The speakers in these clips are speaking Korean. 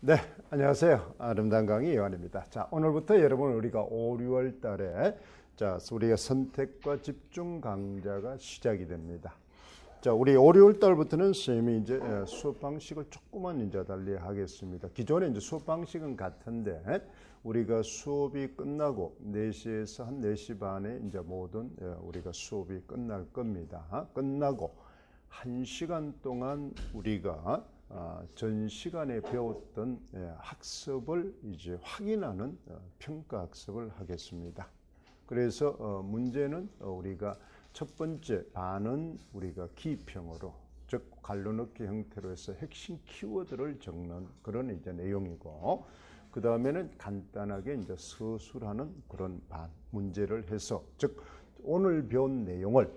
네, 안녕하세요. 아름다운 강의 요한입니다. 자, 오늘부터 여러분 우리가 5, 6월 달에 우리가 선택과 집중 강좌가 시작이 됩니다. 자, 우리 5, 6월 달부터는 선생님이 이제 수업 방식을 조금만 이제 달리 하겠습니다. 기존에 이제 수업 방식은 같은데 우리가 수업이 끝나고 4시에서 한 4시 반에 이제 모든 우리가 수업이 끝날 겁니다. 끝나고 1시간 동안 우리가 전 시간에 배웠던 학습을 이제 확인하는 평가 학습을 하겠습니다. 그래서 문제는 우리가 첫 번째 반은 우리가 기평으로, 즉 갈로 넣기 형태로 해서 핵심 키워드를 적는 그런 이제 내용이고, 그 다음에는 간단하게 이제 서술하는 그런 반 문제를 해서, 즉 오늘 배운 내용을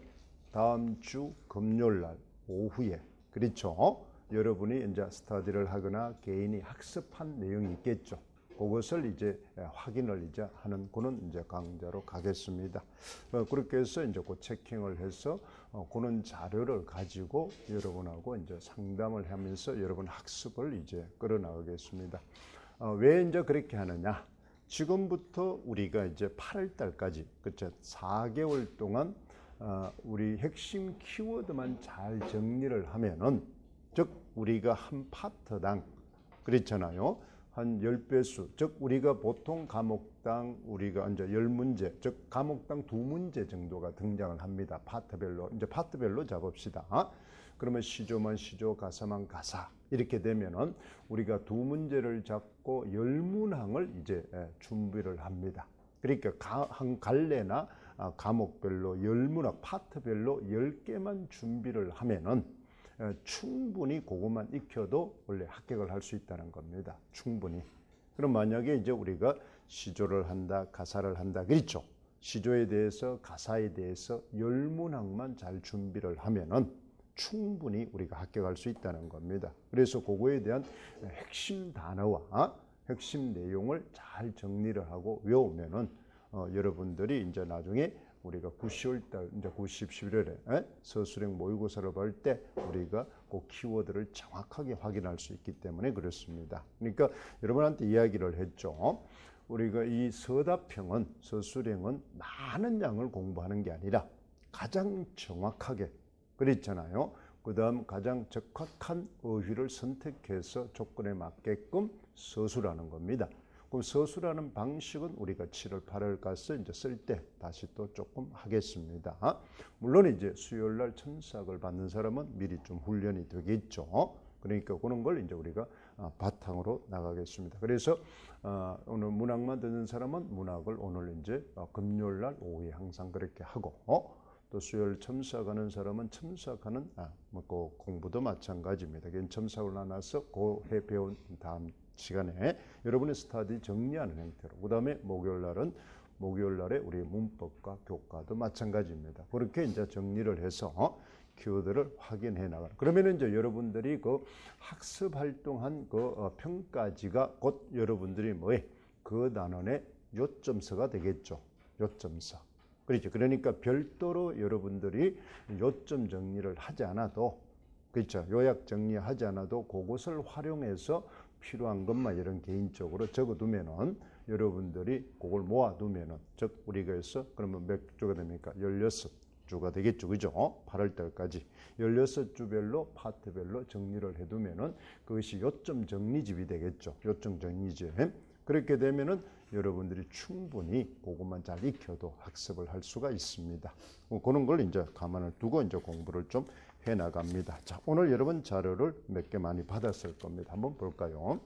다음 주 금요일 날 오후에, 그렇죠? 여러분이 이제 스터디를 하거나 개인이 학습한 내용이 있겠죠. 그것을 이제 확인을 이제 하는 그런 이제 강좌로 가겠습니다. 그렇게 해서 이제 그 체킹을 해서 그런 자료를 가지고 여러분하고 이제 상담을 하면서 여러분 학습을 이제 끌어나가겠습니다. 왜 이제 그렇게 하느냐? 지금부터 우리가 이제 8월 달까지, 그렇죠? 4개월 동안 우리 핵심 키워드만 잘 정리를 하면은, 즉 우리가 한 파트당, 그렇잖아요, 한 10배수, 즉 우리가 보통 과목당 우리가 이제 10문제, 즉 과목당 2문제 정도가 등장을 합니다. 파트별로 이제 파트별로 잡읍시다. 그러면 시조만 시조, 가사만 가사, 이렇게 되면은 우리가 2문제를 잡고 10문항을 이제 준비를 합니다. 그러니까 한 갈래나 과목별로 10문항, 파트별로 10개만 준비를 하면은 충분히 그것만 익혀도 원래 합격을 할 수 있다는 겁니다. 충분히. 그럼 만약에 이제 우리가 시조를 한다, 가사를 한다, 그렇죠? 시조에 대해서, 가사에 대해서 10문항만 잘 준비를 하면은 충분히 우리가 합격할 수 있다는 겁니다. 그래서 그거에 대한 핵심 단어와 핵심 내용을 잘 정리를 하고 외우면은 여러분들이 이제 나중에 우리가 9, 10월 달, 이제 9, 10, 11월에 서술형 모의고사를 볼 때 우리가 그 키워드를 정확하게 확인할 수 있기 때문에 그렇습니다. 그러니까 여러분한테 이야기를 했죠. 우리가 이 서답형은, 서술형은 많은 양을 공부하는 게 아니라 가장 정확하게, 그렇잖아요. 그 다음 가장 적확한 어휘를 선택해서 조건에 맞게끔 서술하는 겁니다. 그럼 서술하는 방식은 우리가 7월, 8월 가서 이제 쓸 때 다시 또 조금 하겠습니다. 물론 이제 수요일 날 첨삭을 받는 사람은 미리 좀 훈련이 되겠죠. 그러니까 그런 걸 이제 우리가 바탕으로 나가겠습니다. 그래서 오늘 문학만 듣는 사람은 문학을 오늘 이제 금요일 날 오후에 항상 그렇게 하고, 또 수요일 첨삭하는 사람은 첨삭하는 그 공부도 마찬가지입니다. 첨삭을 나눠서 그 해 배운 다음 시간에 여러분의 스터디 정리하는 형태로, 그 다음에 목요일 날에 우리 문법과 교과도 마찬가지입니다. 그렇게 이제 정리를 해서 키워드를 확인해 나가는. 그러면 이제 여러분들이 그 학습 활동한 그 평가지가 곧 여러분들이 그 단원의 요점서가 되겠죠. 요점서. 그렇죠. 그러니까 별도로 여러분들이 요점 정리를 하지 않아도, 그렇죠, 요약 정리하지 않아도 그것을 활용해서 필요한 것만 이런 개인적으로 적어두면은 여러분들이 그걸 모아두면은, 즉 우리가 해서 그러면 몇 주가 됩니까? 16주가 되겠죠. 그죠? 8월 달까지 16주별로 파트별로 정리를 해두면은 그것이 요점 정리집이 되겠죠. 요점 정리집. 그렇게 되면은 여러분들이 충분히 그것만 잘 익혀도 학습을 할 수가 있습니다. 그런 걸 이제 감안을 두고 이제 공부를 좀 해 나갑니다. 자, 오늘 여러분 자료를 몇 개 많이 받았을 겁니다. 한번 볼까요?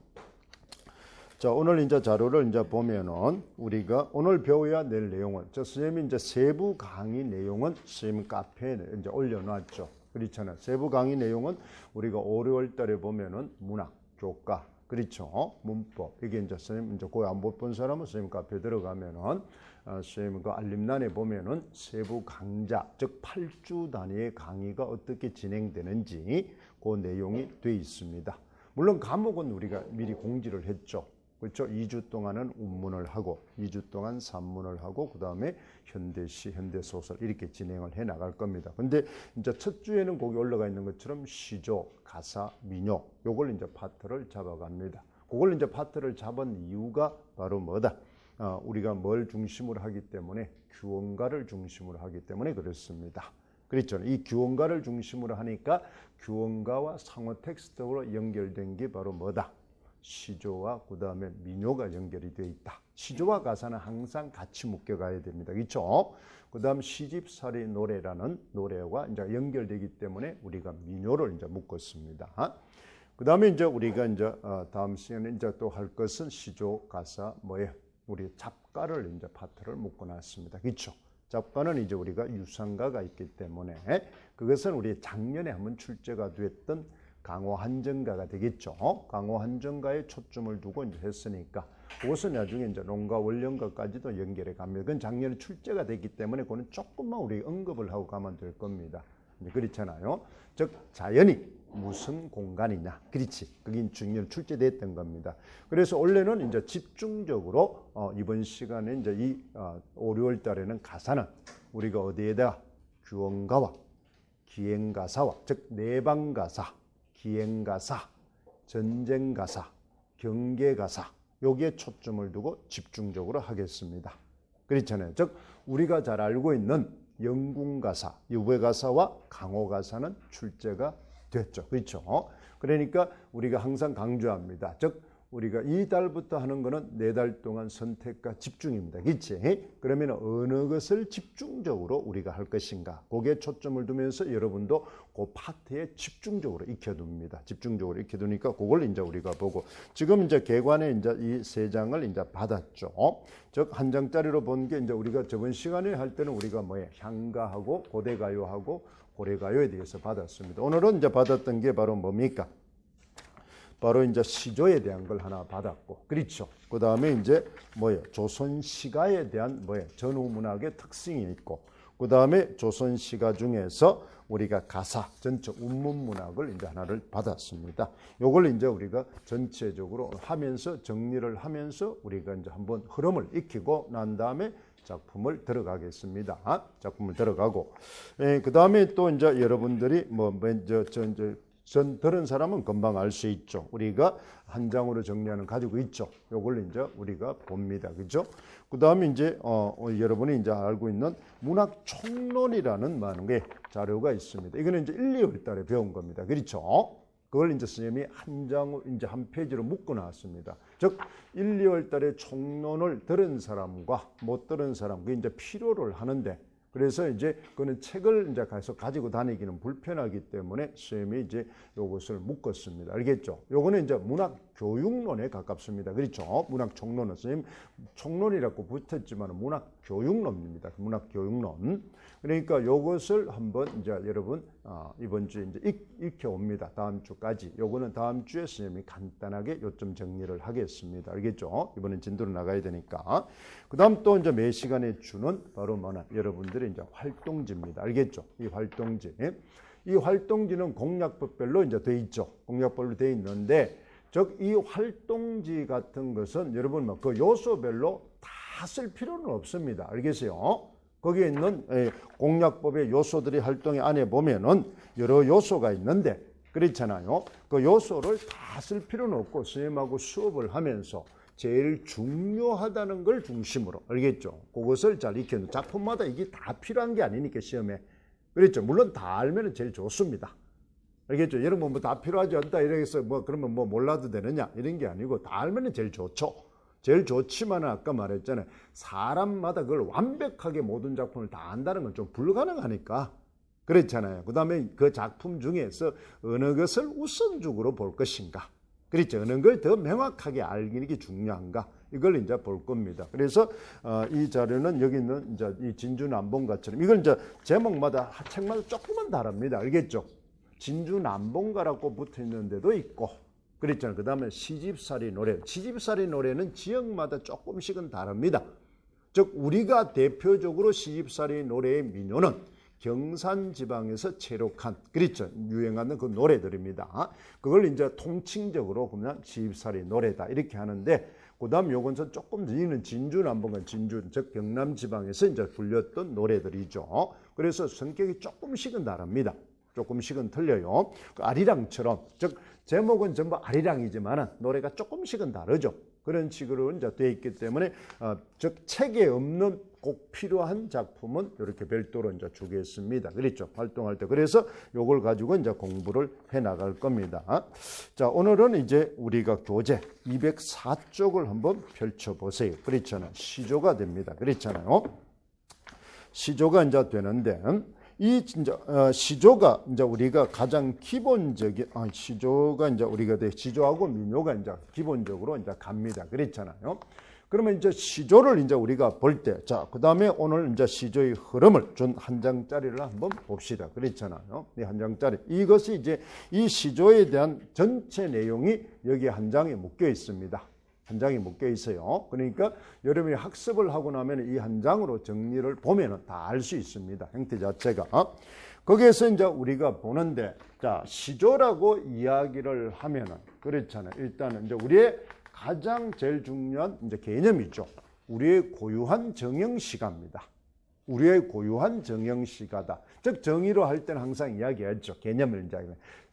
자, 오늘 이제 자료를 이제 보면은 우리가 오늘 배워야 될 내용은, 선생님이 이제 세부 강의 내용은 선생님 카페에 이제 올려놨죠. 그렇잖아요. 세부 강의 내용은 우리가 5, 6월 달에 보면은 문학, 교과, 그렇죠, 문법, 이게 이제 선생님 이제 그거 안 본 사람은 선생님 카페에 들어가면은 선생님 그 알림란에 보면은 세부 강좌, 즉 8주 단위의 강의가 어떻게 진행되는지 그 내용이 돼 있습니다. 물론 과목은 우리가 미리 공지를 했죠. 그렇죠? 2주 동안은 운문을 하고 2주 동안 산문을 하고 그 다음에 현대시, 현대소설 이렇게 진행을 해 나갈 겁니다. 근데 이제 첫 주에는 거기 올라가 있는 것처럼 시조, 가사, 민요 요걸 이제 파트를 잡아갑니다. 그걸 이제 파트를 잡은 이유가 바로 뭐다? 우리가 뭘 중심으로 하기 때문에 규언가를 중심으로 하기 때문에 그렇습니다. 그렇죠. 이 규언가를 중심으로 하니까 규언가와 상호 텍스트로 연결된 게 바로 뭐다? 시조와 그 다음에 민요가 연결이 되어 있다. 시조와 가사는 항상 같이 묶여가야 됩니다. 그렇죠? 그 다음 시집살이 노래라는 노래와 이제 연결되기 때문에 우리가 민요를 이제 묶었습니다. 그 다음에 이제 우리가 이제 다음 시간에 이제 또 할 것은 시조, 가사, 뭐예요? 우리 잡가를 이제 파트를 묶어놨습니다. 그렇죠? 잡가는 이제 우리가 유상가가 있기 때문에 그것은 우리 작년에 한번 출제가 됐던 강호한정가가 되겠죠. 강호한정가에 초점을 두고 이제 했으니까 그것은 나중에 이제 농가 원령가까지도 연결해 가면 그건 작년에 출제가 됐기 때문에 그거는 조금만 우리 언급을 하고 가면 될 겁니다. 그렇잖아요. 즉 자연이 무슨 공간이냐, 그렇지? 그게 작년 출제됐던 겁니다. 그래서 원래는 이제 집중적으로 이번 시간에 이제 이 5, 6월 달에는 가사는 우리가 어디에다 규언가와 기행가사와 즉 내방가사, 기행가사, 전쟁가사, 경계가사 여기에 초점을 두고 집중적으로 하겠습니다. 그렇잖아요. 즉 우리가 잘 알고 있는 영궁가사, 유배가사와 강호가사는 출제가 됐죠. 그렇죠? 그러니까 우리가 항상 강조합니다. 즉 우리가 이 달부터 하는 거는 4달 동안 선택과 집중입니다. 그렇지? 그러면 어느 것을 집중적으로 우리가 할 것인가? 거기에 초점을 두면서 여러분도 그 파트에 집중적으로 익혀둡니다. 집중적으로 익혀두니까 그걸 이제 우리가 보고 지금 이제 개관에 이제 이 3장을 이제 받았죠. 즉 한 장짜리로 본 게 이제 우리가 저번 시간에 할 때는 우리가 뭐예요? 향가하고 고대가요하고 고래가요에 대해서 받았습니다. 오늘은 이제 받았던 게 바로 뭡니까? 바로 이제 시조에 대한 걸 하나 받았고, 그렇죠. 그 다음에 이제 뭐예요? 조선 시가에 대한 뭐예요? 전후문학의 특징이 있고, 그 다음에 조선 시가 중에서 우리가 가사, 전체 운문문학을 이제 하나를 받았습니다. 요걸 이제 우리가 전체적으로 하면서 정리를 하면서 우리가 이제 한번 흐름을 익히고 난 다음에 작품을 들어가겠습니다. 작품을 들어가고, 그 다음에 또 이제 여러분들이 전 들은 사람은 금방 알 수 있죠. 우리가 한 장으로 정리하는 가지고 있죠. 요걸 이제 우리가 봅니다. 그죠? 그 다음에 이제, 여러분이 이제 알고 있는 문학 총론이라는 많은 게 자료가 있습니다. 이거는 이제 1, 2월 달에 배운 겁니다. 그렇죠? 그걸 이제 선생님이 한 장으로, 이제 한 페이지로 묶어 놨습니다. 즉, 1, 2월 달에 총론을 들은 사람과 못 들은 사람, 그게 이제 필요를 하는데, 그래서 이제 그는 책을 이제 가서 가지고 다니기는 불편하기 때문에 선생님이 이제 요것을 묶었습니다. 알겠죠? 요거는 이제 문학 교육론에 가깝습니다. 그렇죠? 문학 총론은 선생님 총론이라고 붙었지만 문학 교육론입니다. 문학 교육론. 그러니까 요것을 한번 이제 여러분 이번 주에 이제 익혀옵니다. 다음 주까지. 요거는 다음 주에 선생님이 간단하게 요점 정리를 하겠습니다. 알겠죠? 이번엔 진도로 나가야 되니까. 그 다음 또 이제 매 시간에 주는 바로 뭐냐? 여러분들의 이제 활동지입니다. 알겠죠? 이 활동지. 이 활동지는 공략법별로 이제 돼 있죠. 공략별로 돼 있는데, 즉 이 활동지 같은 것은 여러분 뭐 그 요소별로 다 쓸 필요는 없습니다. 알겠어요? 거기에 있는 공략법의 요소들이 활동의 안에 보면은 여러 요소가 있는데, 그렇잖아요. 그 요소를 다 쓸 필요는 없고 선생님하고 수업을 하면서 제일 중요하다는 걸 중심으로, 알겠죠? 그것을 잘 익혀놓은 작품마다 이게 다 필요한 게 아니니까 시험에. 그렇죠? 물론 다 알면 제일 좋습니다. 알겠죠? 여러분 뭐 다 필요하지 않다 이래서 뭐 그러면 뭐 몰라도 되느냐 이런 게 아니고 다 알면 제일 좋죠. 제일 좋지만 아까 말했잖아요. 사람마다 그걸 완벽하게 모든 작품을 다 안다는 건 좀 불가능하니까. 그렇잖아요. 그 다음에 그 작품 중에서 어느 것을 우선적으로 볼 것인가. 그렇죠. 어느 걸 더 명확하게 알기는 게 중요한가. 이걸 이제 볼 겁니다. 그래서 이 자료는 여기 있는 이제 이 진주남봉가처럼 이걸 이제 제목마다 책마다 조금은 다릅니다. 알겠죠? 진주남봉가라고 붙어 있는 데도 있고, 그랬잖아요. 그 다음에 시집살이 노래. 시집살이 노래는 지역마다 조금씩은 다릅니다. 즉 우리가 대표적으로 시집살이 노래의 민요는 경산 지방에서 체록한, 그렇죠? 유행하는 그 노래들입니다. 그걸 이제 통칭적으로 그냥 시집살이 노래다 이렇게 하는데, 그 다음 요건서 조금 이는 진주남봉은 진주, 즉 경남 지방에서 이제 불렸던 노래들이죠. 그래서 성격이 조금씩은 다릅니다. 조금씩은 틀려요. 그 아리랑처럼, 즉 제목은 전부 아리랑이지만은 노래가 조금씩은 다르죠. 그런 식으로 이제 되어 있기 때문에 즉 책에 없는 꼭 필요한 작품은 이렇게 별도로 이제 주겠습니다. 그렇죠? 활동할 때. 그래서 요걸 가지고 이제 공부를 해 나갈 겁니다. 자, 오늘은 이제 우리가 교재 204쪽을 한번 펼쳐 보세요. 그렇잖아요. 시조가 됩니다. 그렇잖아요. 시조가 이제 되는데 이 진짜 시조가 이제 우리가 가장 기본적인 시조가 이제 우리가 시조하고 민요가 이제 기본적으로 이제 갑니다. 그렇잖아요. 그러면 이제 시조를 이제 우리가 볼 때, 자, 그 다음에 오늘 이제 시조의 흐름을 준 한 장짜리를 한번 봅시다. 그렇잖아요. 이 한 장짜리. 이것이 이제 이 시조에 대한 전체 내용이 여기 한 장에 묶여 있습니다. 한 장이 묶여 있어요. 그러니까 여러분이 학습을 하고 나면 이 한 장으로 정리를 보면은 다 알 수 있습니다. 형태 자체가. 거기에서 이제 우리가 보는데, 자, 시조라고 이야기를 하면은, 그렇잖아요. 일단은 이제 우리의 가장 제일 중요한 이제 개념이죠. 우리의 고유한 정형시가입니다. 우리의 고유한 정형시가다. 즉 정의로 할 때는 항상 이야기했죠. 개념을 이제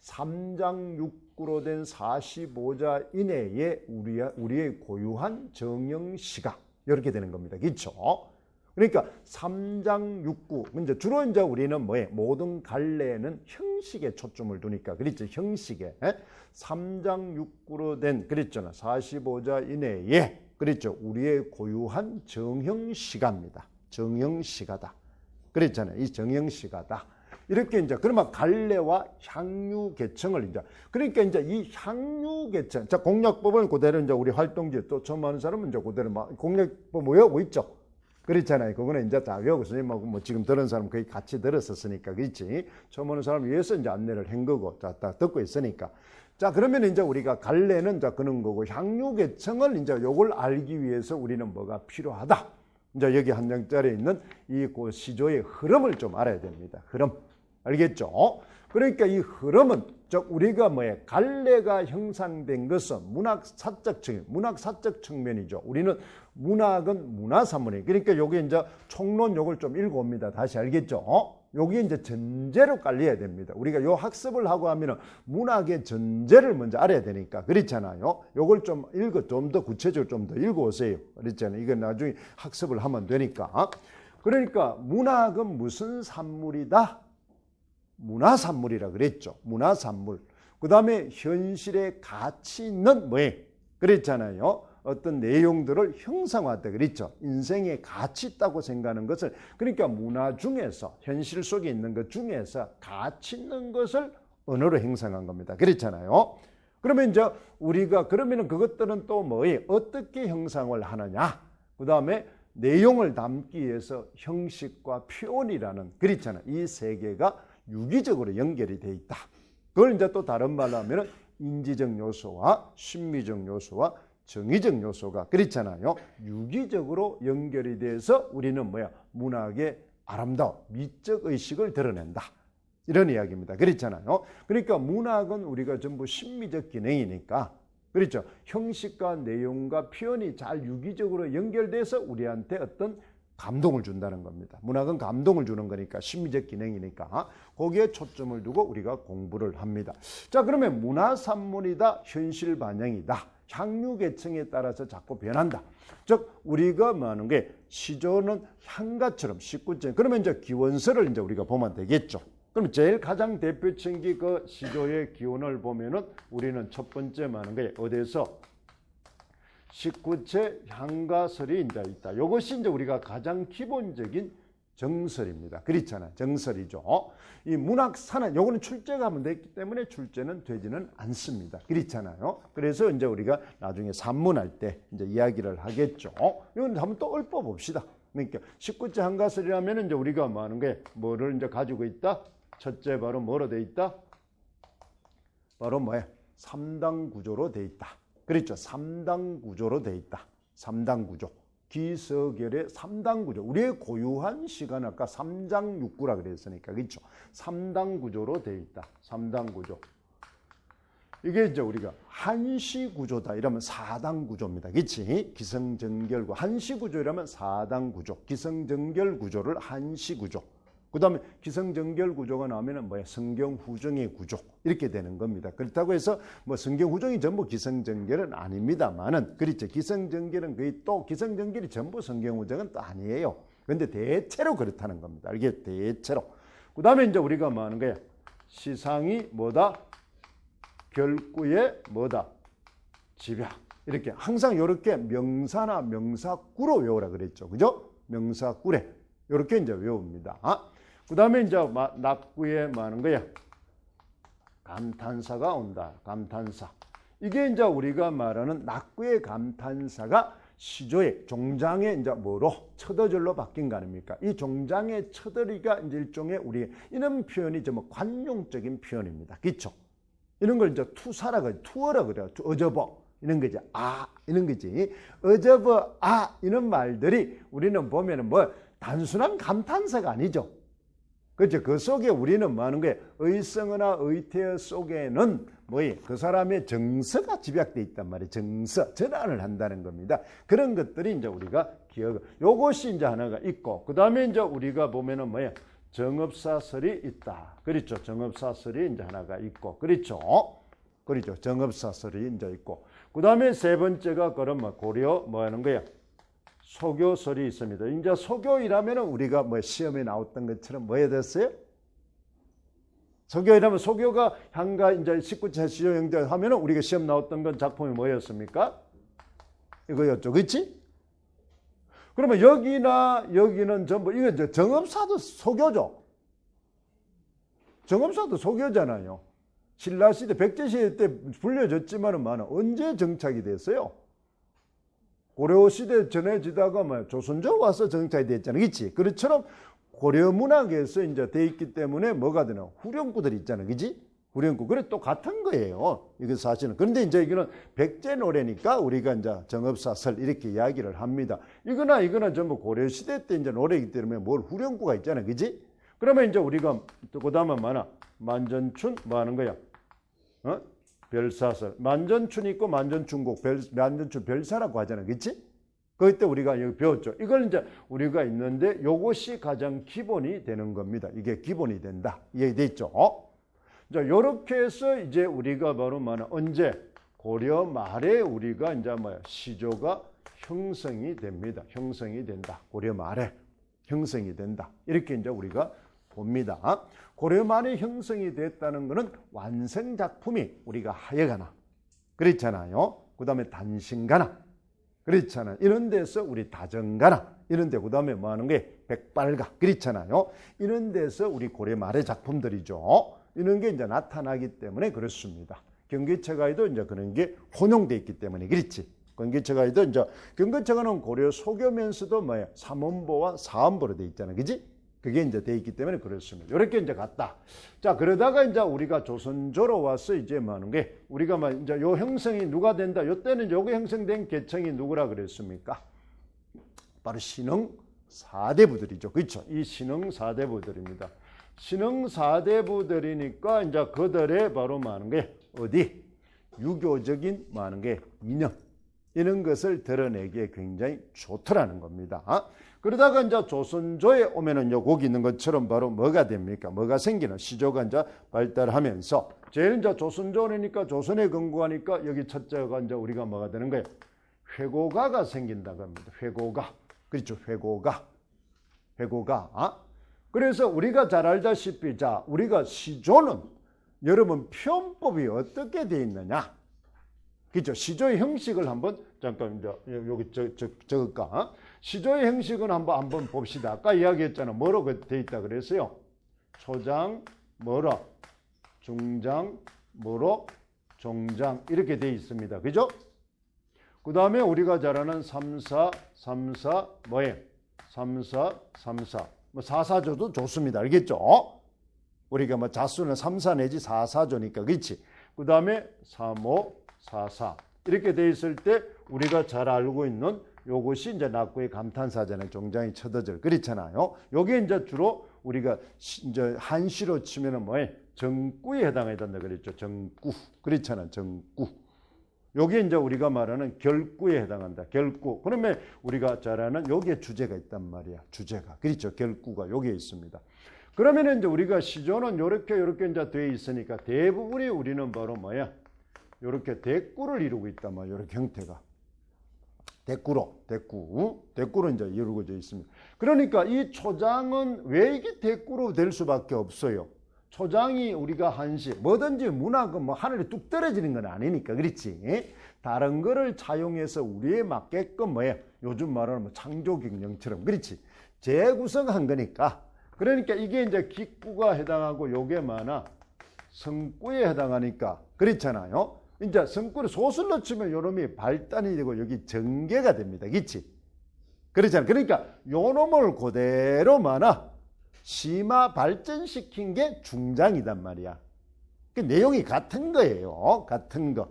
3장6구로 된 45자 이내에 우리의 고유한 정형시가 이렇게 되는 겁니다. 그렇죠? 그러니까 3장6구 이제 주로 이제 우리는 뭐에 모든 갈래는 형식에 초점을 두니까 그렇죠. 형식에 3장6구로 된 그랬잖아. 45자 이내에 그랬죠. 우리의 고유한 정형시가입니다. 정형시가다. 그랬잖아요. 이 정형시가다. 이렇게 이제 그러면 갈래와 향유계청을 이제 그러니까 이제 이 향유계청 자 공략법은 그대로 이제 우리 활동지에 또 처음 하는 사람은 이제 그대로 막 공략법 외우고 있죠. 그렇잖아요. 그거는 이제 다 외우고 선생님하고 뭐 지금 들은 사람 거의 같이 들었었으니까 그렇지. 처음 오는 사람 위해서 이제 안내를 한 거고 다 듣고 있으니까. 자 그러면 이제 우리가 갈래는 자 그런 거고 향유계청을 이제 요걸 알기 위해서 우리는 뭐가 필요하다. 이제 여기 한 장짜리에 있는 이 시조의 흐름을 좀 알아야 됩니다. 흐름. 알겠죠? 그러니까 이 흐름은 즉 우리가 뭐예요? 갈래가 형성된 것은 문학사적 측면이죠. 우리는 문학은 문화산물이에요. 그러니까 여기 이제 총론 요걸 좀 읽어옵니다. 다시 알겠죠? 여기 이제 전제로 깔려야 됩니다. 우리가 요 학습을 하고 하면은 문학의 전제를 먼저 알아야 되니까 그렇잖아요. 요걸 좀 좀 더 구체적으로 좀 더 읽어오세요. 그렇잖아요. 이건 나중에 학습을 하면 되니까. 그러니까 문학은 무슨 산물이다? 문화산물이라 그랬죠. 문화산물. 그 다음에 현실에 가치 있는 뭐예요? 그랬잖아요. 어떤 내용들을 형상화했다 그랬죠. 인생에 가치 있다고 생각하는 것을 그러니까 문화 중에서 현실 속에 있는 것 중에서 가치 있는 것을 언어로 형성한 겁니다. 그렇잖아요. 그러면 이제 우리가 그러면은 그것들은 또 뭐예요? 어떻게 형상을 하느냐? 그 다음에 내용을 담기 위해서 형식과 표현이라는 그렇잖아요. 이 세 개가 유기적으로 연결이 돼 있다. 그걸 이제 또 다른 말로 하면은 인지적 요소와 심미적 요소와 정의적 요소가 그렇잖아요. 유기적으로 연결이 돼서 우리는 뭐야? 문학의 아름다움, 미적 의식을 드러낸다. 이런 이야기입니다. 그렇잖아요. 그러니까 문학은 우리가 전부 심미적 기능이니까 그렇죠. 형식과 내용과 표현이 잘 유기적으로 연결돼서 우리한테 어떤 감동을 준다는 겁니다. 문학은 감동을 주는 거니까 심미적 기능이니까 거기에 초점을 두고 우리가 공부를 합니다. 자 그러면 문화산물이다. 현실 반영이다. 향유계층에 따라서 자꾸 변한다. 즉 우리가 뭐하는 게 시조는 향가처럼 19제 그러면 이제 기원서를 이제 우리가 보면 되겠죠. 그럼 제일 가장 대표적인 그 시조의 기원을 보면은 우리는 첫 번째 뭐하는 게 어디서 19체 향가설이 이제 있다. 이것이 이제 우리가 가장 기본적인 정설입니다. 그렇잖아요. 정설이죠. 이 문학사는 요거는 출제가 하면 되기 때문에 출제는 되지는 않습니다. 그렇잖아요. 그래서 이제 우리가 나중에 산문할 때 이제 이야기를 하겠죠. 이건 한번 또 읊어봅시다. 그러니까 19체 향가설이라면 이제 우리가 뭐 하는 게 뭐를 이제 가지고 있다? 첫째 바로 뭐로 돼 있다? 바로 뭐야? 3당 구조로 돼 있다. 그렇죠. 3당 구조로 돼 있다. 3당 구조. 기서결의 3당 구조. 우리의 고유한 시간 아까 3장 6구라 그랬으니까 그렇죠. 3당 구조로 돼 있다. 3당 구조. 이게 이제 우리가 한시 구조다 이러면 4당 구조입니다. 그렇지? 기성정결구 한시 구조 이러면 4당 구조. 기성정결 구조를 한시 구조. 그 다음에 기성정결 구조가 나오면은 뭐야? 성경후정의 구조. 이렇게 되는 겁니다. 그렇다고 해서 뭐 성경후정이 전부 기성정결은 아닙니다만은, 그렇죠. 기성정결은 거의 또 기성정결이 전부 성경후정은 또 아니에요. 그런데 대체로 그렇다는 겁니다. 이게 대체로. 그 다음에 이제 우리가 뭐 하는 거야? 시상이 뭐다? 결구의 뭐다? 집약. 이렇게 항상 이렇게 명사나 명사구로 외우라 그랬죠. 그죠? 명사구래. 이렇게 이제 외웁니다. 그 다음에 이제 낙구에 뭐 하는 거야? 감탄사가 온다. 감탄사. 이게 이제 우리가 말하는 낙구의 감탄사가 시조의 종장의 이제 뭐로? 첫 어절로 바뀐 거 아닙니까? 이 종장의 첫 어리가 이제 일종의 우리 이런 표현이 좀 관용적인 표현입니다. 그렇죠? 이런 걸 이제 투어라 그래요. 어저버. 이런 거지. 이런 거지. 어저버, 이런 말들이 우리는 보면은 뭐 단순한 감탄사가 아니죠. 그렇죠. 그 속에 우리는 뭐 하는 거예요? 의성어나 의태어 속에는 뭐예요? 그 사람의 정서가 집약되어 있단 말이에요. 정서, 전환을 한다는 겁니다. 그런 것들이 이제 우리가 요것이 이제 하나가 있고, 그 다음에 이제 우리가 보면은 뭐예요? 정업사설이 있다. 그렇죠. 정업사설이 이제 하나가 있고, 그렇죠. 그렇죠. 정업사설이 이제 있고, 그 다음에 세 번째가 그럼 고려 뭐 하는 거야? 소교설이 있습니다. 이제 소교이라면은 우리가 뭐 시험에 나왔던 것처럼 뭐 해야 됐어요? 소교이라면 소교가 한가 이제 19차 시조형제 하면은 우리가 시험 나왔던 건 작품이 뭐였습니까? 이거였죠. 그렇지? 그러면 여기는 전부 이거 정업사도 소교죠. 정업사도 소교잖아요. 신라시대, 백제시대 때 불려졌지만은 언제 정착이 됐어요? 고려시대 전해지다가 조선조 와서 정착이 됐잖아요. 그렇지? 그렇처럼 고려 문학에서 이제 돼 있기 때문에 뭐가 되나? 후렴구들이 있잖아요. 그렇지? 후렴구. 그래 또 같은 거예요. 이거 사실은. 그런데 이제 이거는 백제 노래니까 우리가 이제 정업사설 이렇게 이야기를 합니다. 이거나 전부 고려시대 때 이제 노래이기 때문에 뭘 후렴구가 있잖아요. 그렇지? 그러면 이제 우리가 또 그다음에 만전춘 뭐 하는 거야? 별사설. 만전춘 있고 만전춘곡, 만전춘 별사라고 하잖아요. 그렇지? 그때 우리가 여기 배웠죠. 이걸 이제 우리가 있는데 요것이 가장 기본이 되는 겁니다. 이게 기본이 된다. 이해됐죠? 자, 요렇게 해서 이제 우리가 바로 언제? 고려 말에 우리가 이제 시조가 형성이 됩니다. 형성이 된다. 고려 말에 형성이 된다. 이렇게 이제 우리가 봅니다. 고려 말에 형성이 됐다는 것은 완성작품이 우리가 하여가나 그렇잖아요. 그 다음에 단신가나 그렇잖아요. 이런 데서 우리 다정가나 이런 데 그 다음에 뭐 하는 게 백발가 그렇잖아요. 이런 데서 우리 고려 말의 작품들이죠. 이런 게 이제 나타나기 때문에 그렇습니다. 경기처가에도 이제 그런 게 혼용돼 있기 때문에 그렇지. 경기처가에도 이제 경기처가는 고려 소교면서도 삼원보와 사원보로 돼 있잖아요. 그지? 그게 이제 돼 있기 때문에 그렇습니다. 이렇게 이제 갔다. 자, 그러다가 이제 우리가 조선조로 와서 이제 뭐 하는 게 우리가 이제 요 형성이 누가 된다. 요때는 요게 형성된 계층이 누구라 그랬습니까? 바로 신흥 4대부들이죠. 그렇죠? 이 신흥 4대부들입니다. 신흥 4대부들이니까 이제 그들의 바로 뭐 하는 게 어디? 유교적인 뭐 하는 게 이념. 이런 것을 드러내기에 굉장히 좋더라는 겁니다. 그러다가 이제 조선조에 오면은 거기 있는 것처럼 바로 뭐가 됩니까? 뭐가 생기는? 시조가 이제 발달하면서 제일 이제 조선조니까 조선에 근거하니까 여기 첫째가 이제 우리가 뭐가 되는 거예요? 회고가가 생긴다고 합니다. 회고가. 그렇죠. 회고가. 그래서 우리가 잘 알다시피 자, 우리가 시조는 여러분 표현법이 어떻게 되어 있느냐? 그렇죠. 시조의 형식을 한번 잠깐 이제 여기 적을까? 시조의 형식은 한번 봅시다. 아까 이야기했잖아. 뭐로 돼 있다 그랬어요? 초장, 뭐로? 중장, 뭐로? 종장 이렇게 돼 있습니다. 그죠? 그 다음에 우리가 잘 아는 3사 뭐예요? 3사 뭐 4사조도 좋습니다. 알겠죠? 우리가 자수는 3사 내지 4사조니까 그렇지? 그 다음에 3호 4사 이렇게 돼 있을 때 우리가 잘 알고 있는 요것이 이제 낙구의 감탄사잖아요. 종장의 첫어절 그렇잖아요. 요게 이제 주로 우리가 이제 한시로 치면은 뭐예요? 정구에 해당이 된다 그랬죠. 정구 그렇잖아요. 정구. 요게 이제 우리가 말하는 결구에 해당한다. 결구. 그러면 우리가 잘 아는 요게 주제가 있단 말이야. 주제가 그렇죠. 결구가 요게 있습니다. 그러면 이제 우리가 시조는 요렇게 이제 돼 있으니까 대부분이 우리는 바로 뭐야? 요렇게 대꾸를 이루고 있단 말이야. 요렇게 형태가. 대꾸로 이제 이루어져 있습니다. 그러니까 이 초장은 왜 이게 대꾸로 될 수밖에 없어요? 초장이 우리가 한시 뭐든지 문화가 뭐 하늘에 뚝 떨어지는 건 아니니까 그렇지. 다른 거를 차용해서 우리에 맞게끔 뭐야? 요즘 말하는 뭐 창조경영처럼 그렇지. 재구성한 거니까. 그러니까 이게 이제 기구가 해당하고 요게 많아 성구에 해당하니까 그렇잖아요. 이제 성구를 소설로 치면 요놈이 발단이 되고 여기 전개가 됩니다. 그렇지? 그렇잖아요. 그러니까 요놈을 그대로 많아 심화 발전시킨 게 중장이단 말이야. 그 내용이 같은 거예요. 같은 거.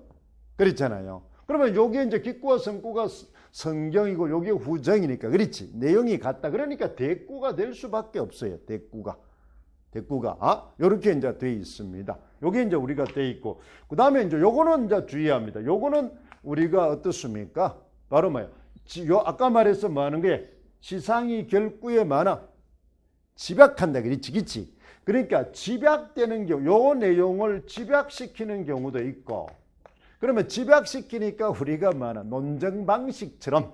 그렇잖아요. 그러면 요게 이제 기구와 성구가 성경이고 요게 후정이니까 그렇지. 내용이 같다. 그러니까 대꾸가 될 수밖에 없어요. 대꾸가 요렇게 이제 돼 있습니다. 요게 이제 우리가 돼 있고 그다음에 이제 요거는 이제 주의합니다. 요거는 우리가 어떻습니까? 바로 뭐예요? 요 아까 말해서 뭐 하는 게 시상이 결구에 많아 집약한다 그렇지. 그러니까 집약되는 경우 요 내용을 집약시키는 경우도 있고 그러면 집약시키니까 우리가 많아 논정 방식처럼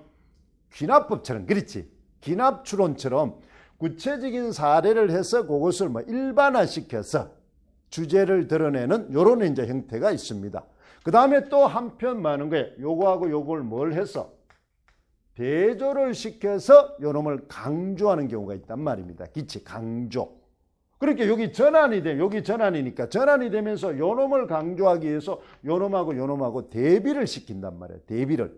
귀납법처럼 그렇지. 귀납추론처럼 구체적인 사례를 해서 그것을 뭐 일반화시켜서 주제를 드러내는 요런 이제 형태가 있습니다. 그 다음에 또 한편 많은 거예요. 요거하고 요걸 뭘 해서 대조를 시켜서 요놈을 강조하는 경우가 있단 말입니다. 기치 강조. 그러니까 여기 전환이 돼. 여기 전환이니까 전환이 되면서 요놈을 강조하기 위해서 요놈하고 대비를 시킨단 말이에요. 대비를.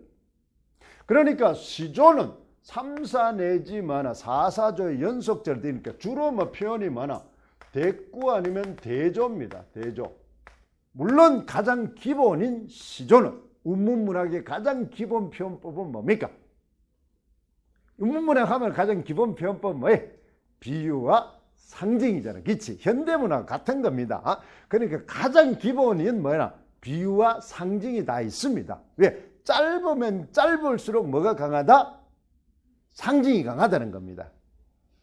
그러니까 시조는 3사 내지 많아 4사조의 연속절 되니까 주로 뭐 표현이 많아 대꾸 아니면 대조입니다. 대조. 물론 가장 기본인 시조는 운문문학의 가장 기본 표현법은 뭡니까? 운문문학 하면 가장 기본 표현법은 뭐예요? 비유와 상징이잖아요. 그치? 현대문학 같은 겁니다. 그러니까 가장 기본인 뭐냐? 비유와 상징이 다 있습니다. 왜? 짧으면 짧을수록 뭐가 강하다? 상징이 강하다는 겁니다.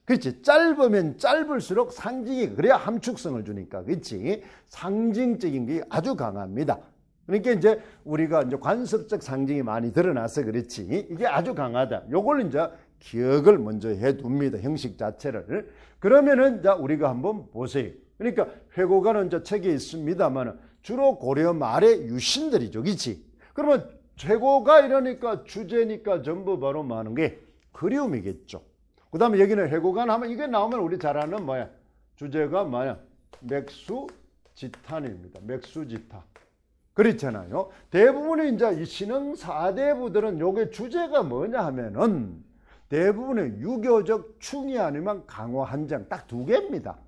그렇지? 짧으면 짧을수록 상징이 그래야 함축성을 주니까. 그렇지? 상징적인 게 아주 강합니다. 그러니까 이제 우리가 이제 관습적 상징이 많이 드러나서 그렇지. 이게 아주 강하다. 요걸 이제 기억을 먼저 해 둡니다. 형식 자체를. 그러면은 자 우리가 한번 보세요. 그러니까 회고가는 이제 책에 있습니다만 주로 고려 말의 유신들이죠. 그렇지? 그러면 회고가 이러니까 주제니까 전부 바로 많은 게 그리움이겠죠. 그 다음에 여기는 회고관 하면 이게 나오면 우리 잘 아는 뭐야? 주제가 뭐야? 맥수지탄입니다. 맥수지탄. 그렇잖아요. 대부분의 이제 이 신흥 4대부들은 요게 주제가 뭐냐 하면은 대부분의 유교적 충이 아니면 강화 한정 딱 두 개입니다.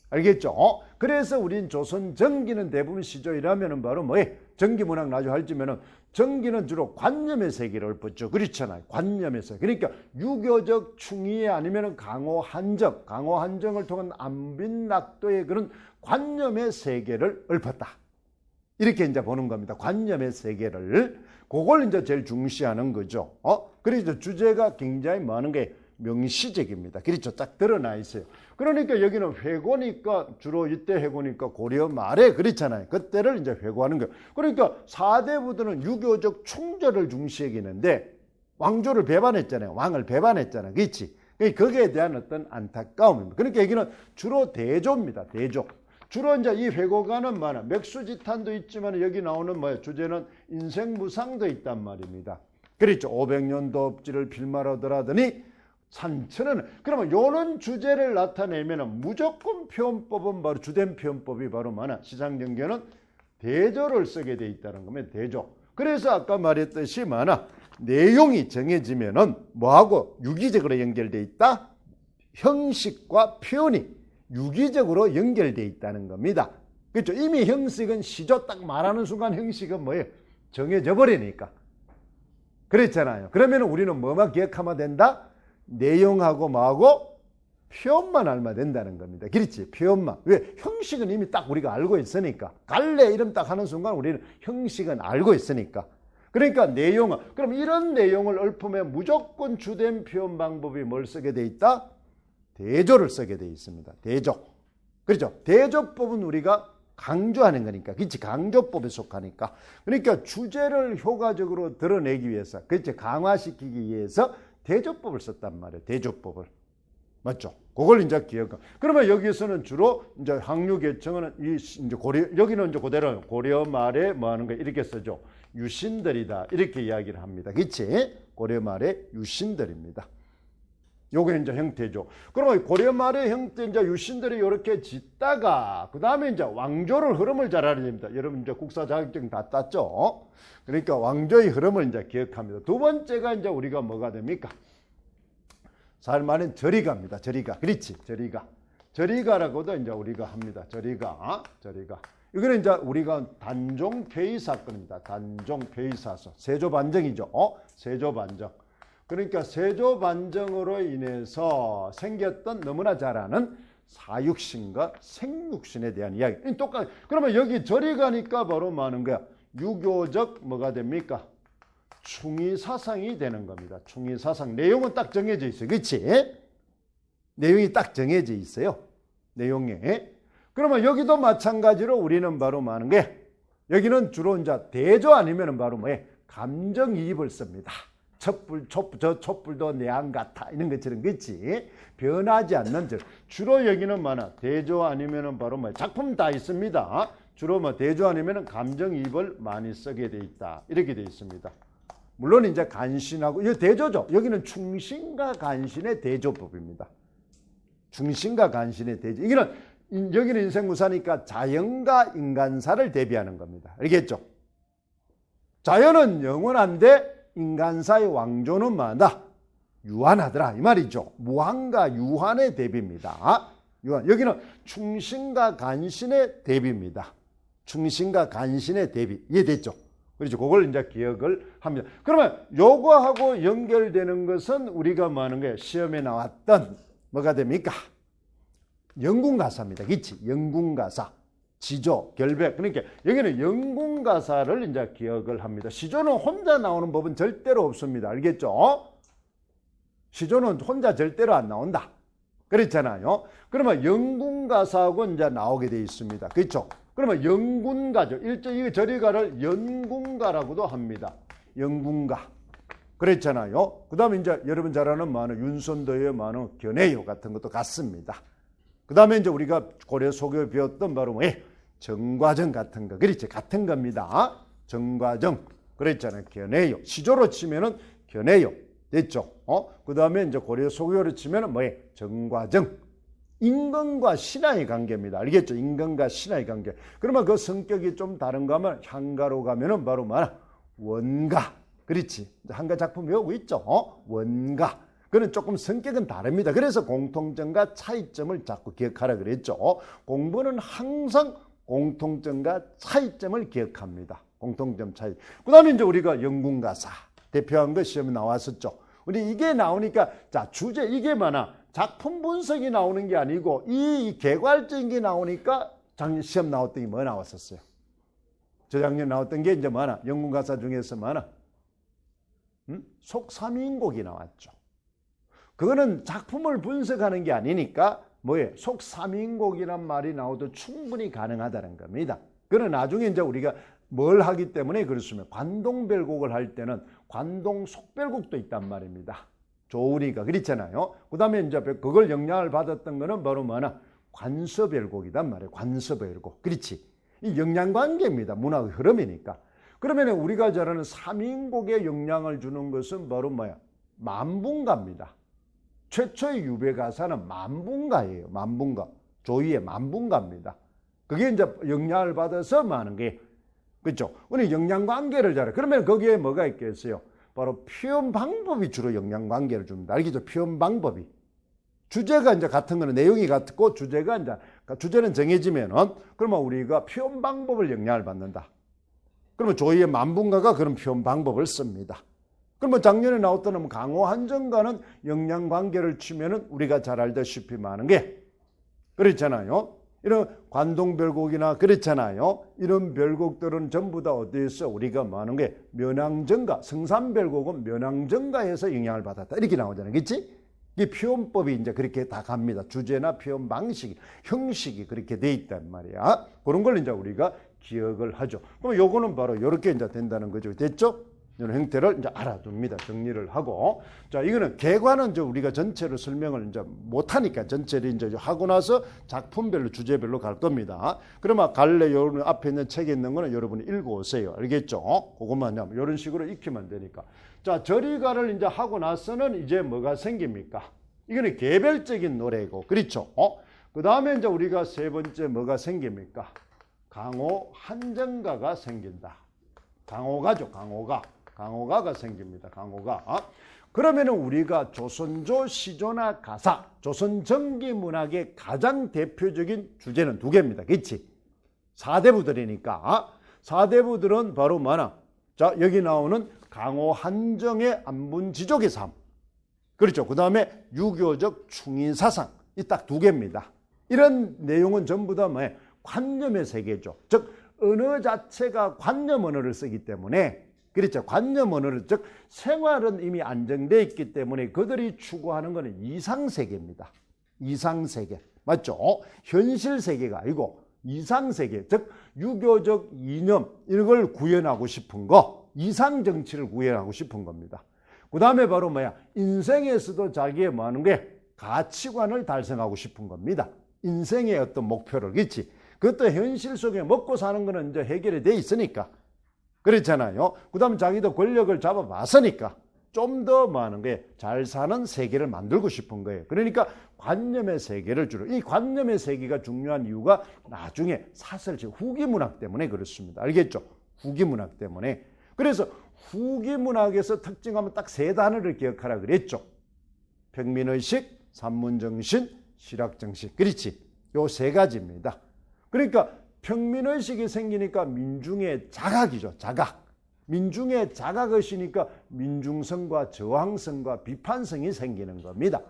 알겠죠? 그래서 우린 조선 정기는 대부분 시조이라면은 바로 뭐예요? 정기문학 나중에 할지면은 정기는 주로 관념의 세계를 읊었죠. 그렇잖아요. 관념의 세계. 그러니까 유교적 충의 아니면은 강호 한정을 통한 안빈낙도의 그런 관념의 세계를 읊었다. 이렇게 이제 보는 겁니다. 관념의 세계를. 그걸 이제 제일 중시하는 거죠. 그래서 주제가 굉장히 많은 게 명시적입니다. 그렇죠. 딱 드러나 있어요. 그러니까 여기는 회고니까 주로 이때 회고니까 고려 말에 그렇잖아요. 그때를 이제 회고하는 거예요. 그러니까 4대부들은 유교적 충절을 중시하기는데 왕조를 배반했잖아요. 왕을 배반했잖아요. 그렇지? 거기에 대한 어떤 안타까움입니다. 그러니까 여기는 주로 대조입니다. 대조. 주로 이제 이 회고가는 많아. 맥수지탄도 있지만 여기 나오는 뭐야? 주제는 인생무상도 있단 말입니다. 그렇죠. 500년도 업지를 필말하더라더니 산천은 그러면 요런 주제를 나타내면 무조건 표현법은 바로 주된 표현법이 바로 많아. 시상경계는 대조를 쓰게 돼 있다는 거면 대조. 그래서 아까 말했듯이 많아. 내용이 정해지면은 뭐하고 유기적으로 연결돼 있다? 형식과 표현이 유기적으로 연결돼 있다는 겁니다. 그렇죠? 이미 형식은 시조 딱 말하는 순간 형식은 뭐예요? 정해져 버리니까. 그랬잖아요. 그러면 우리는 뭐만 기억하면 된다? 내용하고 뭐하고 표현만 알면 된다는 겁니다. 그렇지? 표현만. 왜? 형식은 이미 딱 우리가 알고 있으니까. 갈래 이름 딱 하는 순간 우리는 형식은 알고 있으니까. 그러니까 내용은 그럼 이런 내용을 읊으면 무조건 주된 표현 방법이 뭘 쓰게 돼 있다? 대조를 쓰게 되어 있습니다. 대조. 그렇죠? 대조법은 우리가 강조하는 거니까. 그렇지? 강조법에 속하니까. 그러니까 주제를 효과적으로 드러내기 위해서, 그렇지? 강화시키기 위해서 대조법을 썼단 말이에요. 대조법을. 맞죠? 그걸 이제 기억. 그러면 여기서는 주로 이제 항류 계층은 이제 여기는 이제 그대로 고려 말에 뭐 하는 거 이렇게 쓰죠. 유신들이다. 이렇게 이야기를 합니다. 그렇지? 고려 말의 유신들입니다. 요게 이제 형태죠. 그러면 고려 말의 형태 이제 유신들이 이렇게 짓다가 그 다음에 이제 왕조를 흐름을 잘 알아야 됩니다. 여러분 이제 국사 자격증 다 땄죠. 그러니까 왕조의 흐름을 이제 기억합니다. 두 번째가 이제 우리가 뭐가 됩니까? 잘 말하면 저리가입니다. 저리가. 그렇지. 저리가라고도 이제 우리가 합니다. 저리가. 이거는 이제 우리가 단종 폐위 사건입니다. 단종 폐위 사건. 세조 반정이죠. 세조 반정. 그러니까 세조 반정으로 인해서 생겼던 너무나 잘 아는 사육신과 생육신에 대한 이야기. 똑같. 그러면 여기 저리 가니까 바로 뭐 하는 거야? 유교적 뭐가 됩니까? 충의 사상이 되는 겁니다. 충의 사상. 내용은 딱 정해져 있어요. 그렇지? 내용이 딱 정해져 있어요. 내용에. 그러면 여기도 마찬가지로 우리는 바로 뭐 하는 거야? 여기는 주로 이제 대조 아니면은 바로 뭐예? 감정이입을 씁니다. 촛불도 내 안 같아. 이런 것처럼, 그치? 변하지 않는 즉. 주로 여기는 뭐나? 대조 아니면은 바로 뭐 작품 다 있습니다. 주로 뭐 대조 아니면은 감정이입을 많이 쓰게 돼 있다. 이렇게 돼 있습니다. 물론 이제 간신하고, 이거 대조죠. 여기는 충신과 간신의 대조법입니다. 충신과 간신의 대조. 여기는 인생무사니까 자연과 인간사를 대비하는 겁니다. 알겠죠? 자연은 영원한데 인간사의 왕조는 뭐다? 유한하더라. 이 말이죠. 무한과 유한의 대비입니다. 유한. 여기는 충신과 간신의 대비입니다. 충신과 간신의 대비. 이해됐죠? 그렇죠. 그걸 이제 기억을 합니다. 그러면 요거하고 연결되는 것은 우리가 뭐 하는 거예요? 시험에 나왔던 뭐가 됩니까? 영군가사입니다. 그치? 영군가사. 지조, 결백. 그러니까 여기는 영군가사를 이제 기억을 합니다. 시조는 혼자 나오는 법은 절대로 없습니다. 알겠죠? 시조는 혼자 절대로 안 나온다. 그렇잖아요. 그러면 영군가사하고 이제 나오게 되어 있습니다. 그렇죠? 그러면 영군가죠. 이 저리가를 연군가라고도 합니다. 영군가. 그랬잖아요. 그 다음에 이제 여러분 잘 아는 많은 윤선도의 많은 견해요 같은 것도 같습니다. 그 다음에 이제 우리가 고려 소교에 배웠던 바로 뭐예요? 정과정 같은 거. 그렇지? 같은 겁니다. 정과정. 그랬잖아요. 견해요. 시조로 치면은 견해요. 됐죠? 그 다음에 이제 고려 소교로 치면은 뭐예요? 정과정. 인간과 신하의 관계입니다. 알겠죠? 인간과 신하의 관계. 그러면 그 성격이 좀 다른가 하면 향가로 가면은 바로 뭐야? 원가. 그렇지? 한가 작품 배우고 있죠? 원가. 그는 조금 성격은 다릅니다. 그래서 공통점과 차이점을 자꾸 기억하라 그랬죠. 공부는 항상 공통점과 차이점을 기억합니다. 공통점 차이. 그 다음에 이제 우리가 영군가사 대표한 거 시험에 나왔었죠. 우리 이게 나오니까 자 주제 이게 많아. 작품 분석이 나오는 게 아니고 이 개괄적인 게 나오니까 작년 시험 나왔던 게 뭐 나왔었어요? 저작년 나왔던 게 이제 많아. 영군가사 중에서 많아. 속삼인곡이 나왔죠. 그거는 작품을 분석하는 게 아니니까 뭐예요? 속삼인곡이란 말이 나오도 충분히 가능하다는 겁니다. 그러나 나중에 이제 우리가 뭘 하기 때문에 그렇습니다. 관동별곡을 할 때는 관동 속별곡도 있단 말입니다. 조우리가 그렇잖아요. 그 다음에 이제 그걸 영향을 받았던 거는 바로 뭐나 관서별곡이단 말이에요. 관서별곡. 그렇지. 이 영향관계입니다. 문화의 흐름이니까. 그러면 우리가 잘 아는 삼인곡에 영향을 주는 것은 바로 뭐야? 만분가입니다. 최초의 유배가사는 만분가예요. 만분가. 조이의 만분가입니다. 그게 이제 영향을 받아서 많은 게 그렇죠. 우리 영향관계를 잘 알아요. 그러면 거기에 뭐가 있겠어요? 바로 표현 방법이 주로 영향관계를 줍니다. 알겠죠? 표현 방법이. 주제가 이제 같은 거는 내용이 같고 주제가 이제 주제는 정해지면은 그러면 우리가 표현 방법을 영향을 받는다. 그러면 조이의 만분가가 그런 표현 방법을 씁니다. 그러면 작년에 나왔던 강호 한정과는 영향관계를 치면은 우리가 잘 알다시피 많은 게 그렇잖아요. 이런 관동별곡이나 그렇잖아요. 이런 별곡들은 전부 다 어디에서 우리가 많은 게 면왕정가, 성산별곡은 면왕정가에서 영향을 받았다. 이렇게 나오잖아요. 그렇지? 이 표현법이 이제 그렇게 다 갑니다. 주제나 표현 방식이, 형식이 그렇게 돼 있단 말이야. 그런 걸 이제 우리가 기억을 하죠. 그럼 요거는 바로 이렇게 이제 된다는 거죠. 됐죠? 이런 형태를 이제 알아둡니다. 정리를 하고. 자, 이거는 개관은 이제 우리가 전체로 설명을 이제 못하니까 전체를 이제 하고 나서 작품별로, 주제별로 갈 겁니다. 그러면 갈래, 여러분 앞에 있는 책에 있는 거는 여러분이 읽어오세요. 알겠죠? 그것만 하면 이런 식으로 익히면 되니까. 자, 저리가를 이제 하고 나서는 이제 뭐가 생깁니까? 이거는 개별적인 노래고, 그렇죠? 그 다음에 이제 우리가 세 번째 뭐가 생깁니까? 강호 한정가가 생긴다. 강호가죠, 강호가. 강호가가 생깁니다. 강호가. 그러면은 우리가 조선조 시조나 가사, 조선 정기 문학의 가장 대표적인 주제는 두 개입니다. 그렇지? 사대부들이니까. 사대부들은 바로 뭐나? 자, 여기 나오는 강호 한정의 안분지족의 삶. 그렇죠. 그 다음에 유교적 충인사상. 이 딱 두 개입니다. 이런 내용은 전부 다 뭐예요? 관념의 세계죠. 즉, 언어 자체가 관념 언어를 쓰기 때문에, 그렇죠. 관념 언어를, 즉, 생활은 이미 안정되어 있기 때문에 그들이 추구하는 것은 이상세계입니다. 이상세계. 맞죠? 현실 세계가 아니고 이상세계. 즉, 유교적 이념, 이걸 구현하고 싶은 거, 이상정치를 구현하고 싶은 겁니다. 그 다음에 바로 뭐야? 인생에서도 자기의 뭐 하는 게 가치관을 달성하고 싶은 겁니다. 인생의 어떤 목표를, 그렇지? 그것도 현실 속에 먹고 사는 거는 이제 해결이 돼 있으니까. 그렇잖아요. 그 다음에 자기도 권력을 잡아봤으니까 좀 더 뭐 하는 거예요? 잘 사는 세계를 만들고 싶은 거예요. 그러니까 관념의 세계를 주로. 이 관념의 세계가 중요한 이유가 나중에 사설지 후기문학 때문에 그렇습니다. 알겠죠? 후기문학 때문에. 그래서 후기문학에서 특징하면 딱 세 단어를 기억하라 그랬죠. 평민의식, 산문정신, 실학정신. 그렇지? 요 세 가지입니다. 그러니까 평민의식이 생기니까 민중의 자각이죠. 자각. 민중의 자각의식이니까 민중성과 저항성과 비판성이 생기는 겁니다.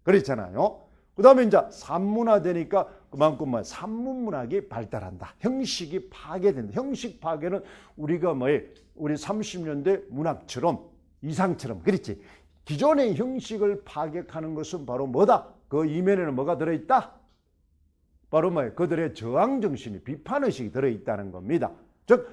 그렇잖아요. 그 다음에 이제 산문화되니까 그만큼 뭐 산문문학이 발달한다. 형식이 파괴된다. 형식 파괴는 우리가 뭐에 우리 30년대 문학처럼 이상처럼, 그렇지? 기존의 형식을 파괴하는 것은 바로 뭐다? 그 이면에는 뭐가 들어있다? 바로 뭐예요? 그들의 저항정신이, 비판의식이 들어있다는 겁니다. 즉,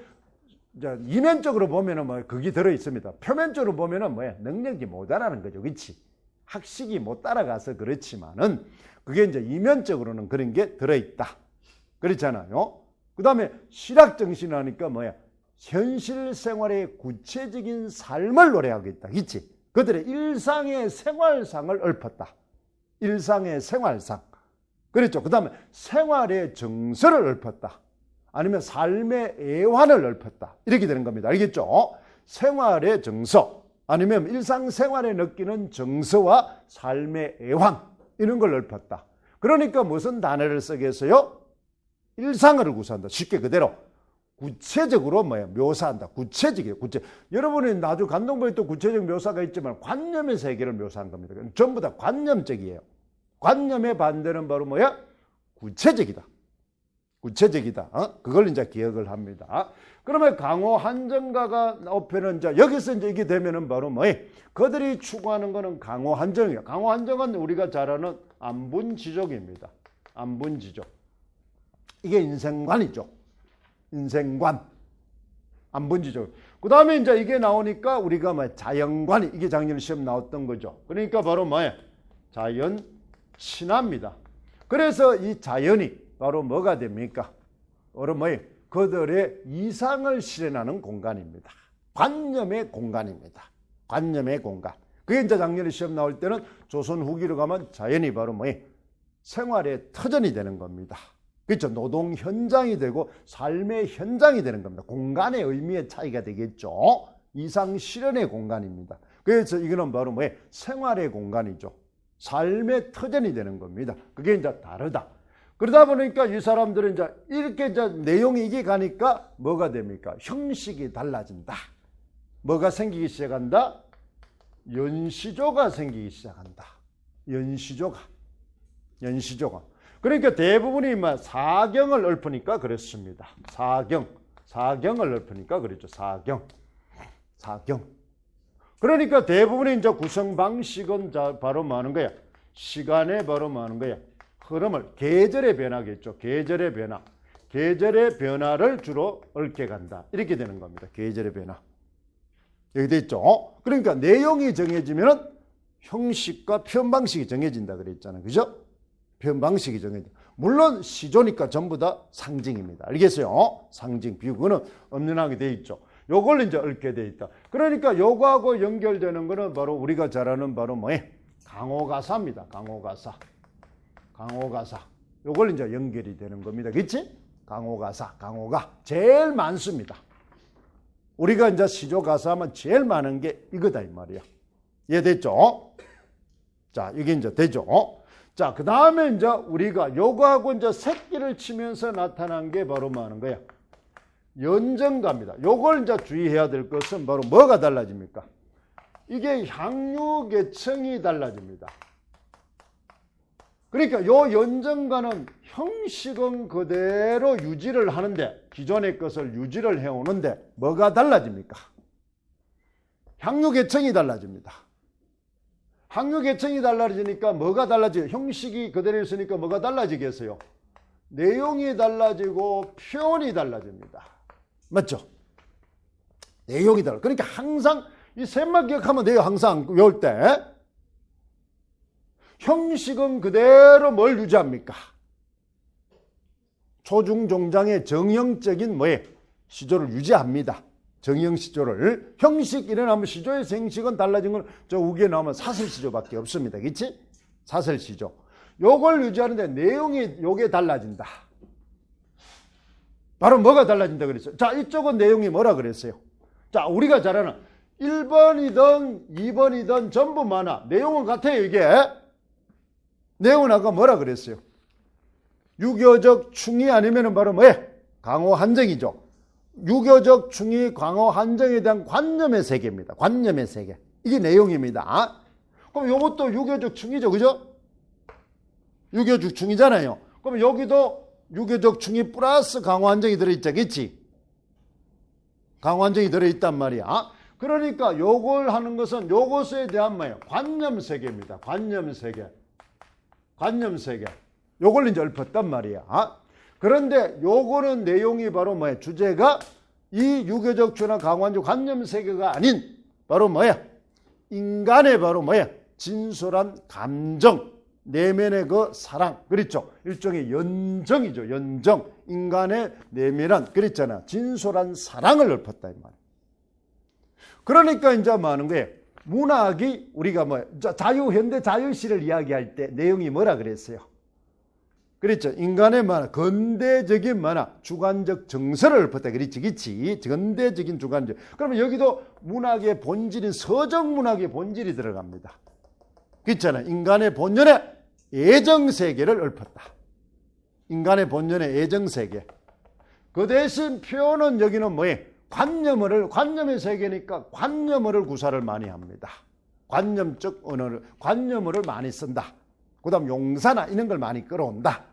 이면적으로 보면은 뭐 그게 들어있습니다. 표면적으로 보면은 뭐예요? 능력이 모자라는 거죠. 그렇지? 학식이 못 따라가서 그렇지만은 그게 이제 이면적으로는 그런 게 들어있다. 그렇잖아요. 그 다음에 실학정신 하니까 뭐야? 현실 생활의 구체적인 삶을 노래하고 있다. 그렇지? 그들의 일상의 생활상을 읊었다. 일상의 생활상. 그렇죠. 그 다음에 생활의 정서를 읊었다. 아니면 삶의 애환을 읊었다. 이렇게 되는 겁니다. 알겠죠? 생활의 정서 아니면 일상생활에 느끼는 정서와 삶의 애환 이런 걸 읊었다. 그러니까 무슨 단어를 쓰겠어요? 일상을 구사한다. 쉽게 그대로 구체적으로 뭐예요? 묘사한다. 구체적이에요. 여러분이 나중에 감동부에 또 구체적 묘사가 있지만 관념의 세계를 묘사한 겁니다. 전부 다 관념적이에요. 관념의 반대는 바로 뭐야? 구체적이다. 구체적이다. 그걸 이제 기억을 합니다. 그러면 강호 한정가가 나오면은 이제 여기서 이제 이게 되면은 바로 뭐예요? 그들이 추구하는 거는 강호 한정이에요. 강호 한정은 우리가 잘 아는 안분지족입니다. 안분지족. 이게 인생관이죠. 인생관. 안분지족. 그 다음에 이제 이게 나오니까 우리가 뭐 자연관이, 이게 작년 시험 나왔던 거죠. 그러니까 바로 뭐예요? 자연 신화입니다. 그래서 이 자연이 바로 뭐가 됩니까? 바로 뭐예요? 그들의 이상을 실현하는 공간입니다. 관념의 공간입니다. 관념의 공간. 그게 이제 작년에 시험 나올 때는 조선 후기로 가면 자연이 바로 뭐예요? 생활의 터전이 되는 겁니다. 그렇죠? 노동 현장이 되고 삶의 현장이 되는 겁니다. 공간의 의미의 차이가 되겠죠. 이상 실현의 공간입니다. 그래서 이거는 바로 뭐예요? 생활의 공간이죠. 삶의 터전이 되는 겁니다. 그게 이제 다르다. 그러다 보니까 이 사람들은 이제 이렇게 이제 내용이 이게 가니까 뭐가 됩니까? 형식이 달라진다. 뭐가 생기기 시작한다? 연시조가 생기기 시작한다. 연시조가. 그러니까 대부분이 막 사경을 읊으니까 그렇습니다. 사경을 읊으니까 그렇죠. 사경. 그러니까 대부분의 이제 구성 방식은 바로 뭐 하는 거야? 시간에 바로 뭐 하는 거야? 흐름을, 계절의 변화겠죠. 계절의 변화. 계절의 변화를 주로 얽게 간다. 이렇게 되는 겁니다. 계절의 변화. 여기 돼 있죠. 그러니까 내용이 정해지면은 형식과 표현 방식이 정해진다 그랬잖아요. 그죠? 표현 방식이 정해져. 물론 시조니까 전부 다 상징입니다. 알겠어요? 상징, 비유. 그거는 엄연하게 돼 있죠. 요걸 이제 얽게 돼 있다. 그러니까 요거하고 연결되는 거는 바로 우리가 잘 아는 바로 뭐예요? 강호가사입니다. 강호가사. 강호가사. 요걸 이제 연결이 되는 겁니다. 그치? 강호가사. 강호가 제일 많습니다. 우리가 이제 시조가사 하면 제일 많은 게 이거다 이 말이야. 이해됐죠? 자, 이게 이제 되죠? 자, 그 다음에 이제 우리가 요거하고 이제 새끼를 치면서 나타난 게 바로 뭐 하는 거야? 연정가입니다. 요걸 이제 주의해야 될 것은 바로 뭐가 달라집니까? 이게 향유계층이 달라집니다. 그러니까 요 연정가는 형식은 그대로 유지를 하는데, 기존의 것을 유지를 해오는데 뭐가 달라집니까? 향유계층이 달라집니다. 향유계층이 달라지니까 뭐가 달라져요? 형식이 그대로 있으니까 뭐가 달라지겠어요? 내용이 달라지고 표현이 달라집니다. 맞죠? 내용이 달라. 그러니까 항상 이 셋만 기억하면 돼요. 항상 외울 때. 형식은 그대로 뭘 유지합니까? 초중종장의 정형적인 뭐에 시조를 유지합니다. 정형 시조를. 형식 일어나면 시조의 생식은 달라진 건 저 우기에 나오면 사설시조밖에 없습니다. 그렇지? 사설시조. 요걸 유지하는데 내용이 요게 달라진다. 바로 뭐가 달라진다 그랬어요? 자, 이쪽은 내용이 뭐라 그랬어요? 자, 우리가 잘 아는 1번이든 2번이든 전부 많아. 내용은 같아요, 이게. 내용은 아까 뭐라 그랬어요? 유교적 충이 아니면은 바로 뭐예요? 강호 한정이죠. 유교적 충이 강호 한정에 대한 관념의 세계입니다. 관념의 세계. 이게 내용입니다. 그럼 이것도 유교적 충이죠. 그죠? 유교적 충이잖아요. 그럼 여기도 유교적 충이 플러스 강호 한정이 들어있죠. 그치? 강호 한정이 들어있단 말이야. 그러니까 요걸 하는 것은 요것에 대한 뭐예요? 관념 세계입니다. 관념 세계. 관념 세계. 요걸 이제 읊었단 말이야. 그런데 요거는 내용이 바로 뭐야? 주제가 이 유교적 추나 강환적 관념 세계가 아닌 바로 뭐야? 인간의 바로 뭐야? 진솔한 감정, 내면의 그 사랑. 그렇죠? 일종의 연정이죠. 연정. 인간의 내면한, 그랬잖아. 진솔한 사랑을 읊었다 이 말이야. 그러니까 이제 뭐 하는 거예요? 문학이 우리가 뭐 현대 자유시를 이야기할 때 내용이 뭐라 그랬어요? 그렇죠. 인간의 만화, 근대적인 만화, 주관적 정서를 읊었다. 그렇지, 그렇지. 근대적인 주관적. 그러면 여기도 문학의 본질인 서정 문학의 본질이 들어갑니다. 그렇잖아요. 인간의 본연의 애정 세계를 읊었다. 인간의 본연의 애정 세계. 그 대신 표현은 여기는 뭐예요? 관념의 세계니까 관념어를 구사를 많이 합니다. 관념적 언어를, 관념어를 많이 쓴다. 그 다음 용사나 이런 걸 많이 끌어온다.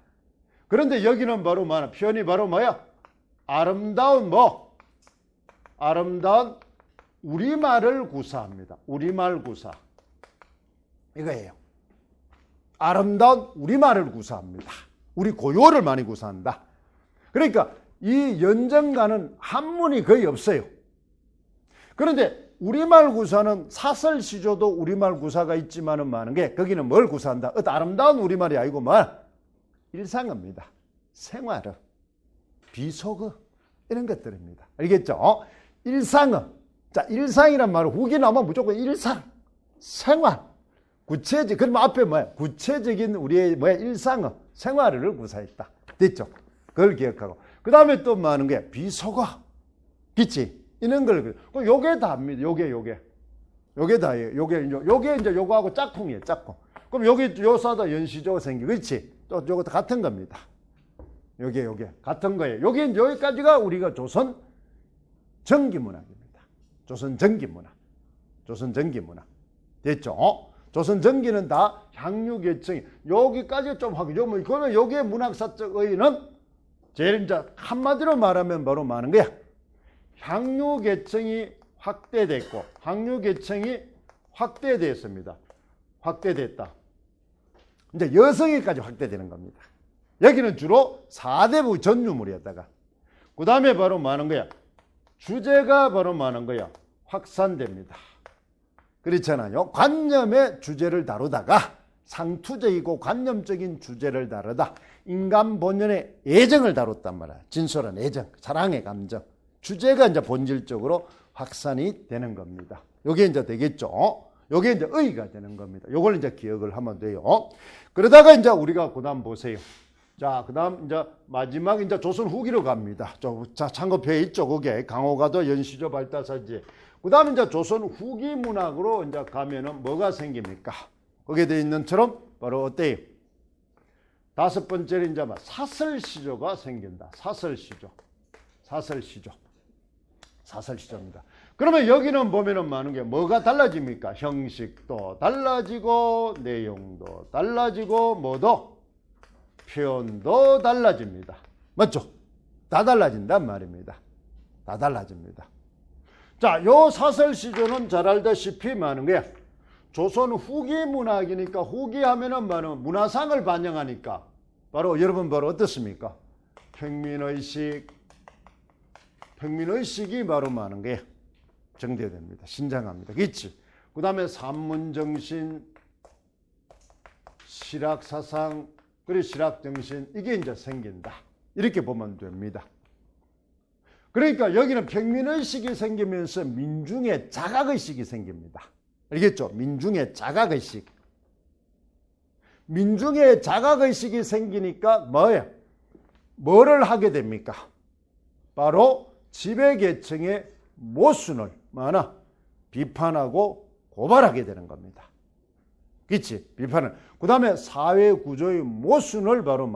그런데 여기는 바로 뭐야? 표현이 바로 뭐야? 아름다운 뭐? 아름다운 우리말을 구사합니다. 우리말 구사. 이거예요. 아름다운 우리말을 구사합니다. 우리 고유어를 많이 구사한다. 그러니까 이 연정가는 한문이 거의 없어요. 그런데 우리말 구사는 사설시조도 우리말 구사가 있지만은 많은 게 거기는 뭘 구사한다? 어떤 아름다운 우리말이 아니고 뭐? 일상어입니다. 생활어, 비속어 이런 것들입니다. 알겠죠? 일상어. 자, 일상이란 말은 후기 나오면 무조건 일상, 생활, 구체적. 그러면 앞에 뭐야? 구체적인 우리의 뭐야? 일상어, 생활을 구사했다. 됐죠? 그걸 기억하고. 그 다음에 또 뭐 하는 게? 비속어. 그치? 이런 걸. 요게 다입니다. 요게 다예요. 요게 이제 요거하고 짝꿍이에요. 짝꿍. 그럼 여기 요사다 연시조가 생기고. 그렇지? 또 요것도 같은 겁니다. 요게 같은 거예요. 여기까지가 우리가 조선 전기문학입니다. 조선 전기문학. 됐죠? 조선 전기는 다 향유계층이. 여기까지 좀 하고. 그러면 요게 문학사적 의의는 제일 이제 한마디로 말하면 바로 많은 거야. 향유계층이 확대됐고 항유계층이 확대됐습니다. 확대됐다. 이제 여성에까지 확대되는 겁니다. 여기는 주로 4대부 전유물이었다가 그 다음에 바로 뭐 하는 거야? 주제가 바로 뭐 하는 거야? 확산됩니다. 그렇잖아요. 관념의 주제를 다루다가 상투적이고 관념적인 주제를 다루다 인간 본연의 애정을 다뤘단 말이야. 진솔한 애정, 사랑의 감정. 주제가 이제 본질적으로 확산이 되는 겁니다. 요게 이제 되겠죠. 요게 이제 의가 되는 겁니다. 요걸 이제 기억을 하면 돼요. 그러다가 이제 우리가 그다음 보세요. 자, 그다음 이제 마지막 이제 조선 후기로 갑니다. 자, 참고표에 있죠. 그게 강호가도 연시조 발다사지. 그다음 이제 조선 후기 문학으로 이제 가면은 뭐가 생깁니까? 거기에 되어 있는처럼 바로 어때요? 다섯 번째는 이제 사설시조가 생긴다. 사설시조. 사설시조입니다. 그러면 여기는 보면은 많은 게 뭐가 달라집니까? 형식도 달라지고 내용도 달라지고 뭐도 표현도 달라집니다. 맞죠? 다 달라진단 말입니다. 다 달라집니다. 자, 요 사설시조는 잘 알다시피 많은 게 조선 후기 문학이니까 후기 하면은 많은 문화상을 반영하니까 바로 여러분 바로 어떻습니까? 평민의식이 바로 많은 게 정제됩니다. 신장합니다. 그렇지? 그 다음에 산문정신, 실학사상, 그리고 실학정신 이게 이제 생긴다. 이렇게 보면 됩니다. 그러니까 여기는 평민의식이 생기면서 민중의 자각의식이 생깁니다. 알겠죠? 민중의 자각의식. 민중의 자각의식이 생기니까 뭐예요? 뭐를 하게 됩니까? 바로 지배계층의 모순을 비판하고 고발하게 되는 겁니다. 그렇지? 비판을. 그 다음에 사회구조의 모순을 바로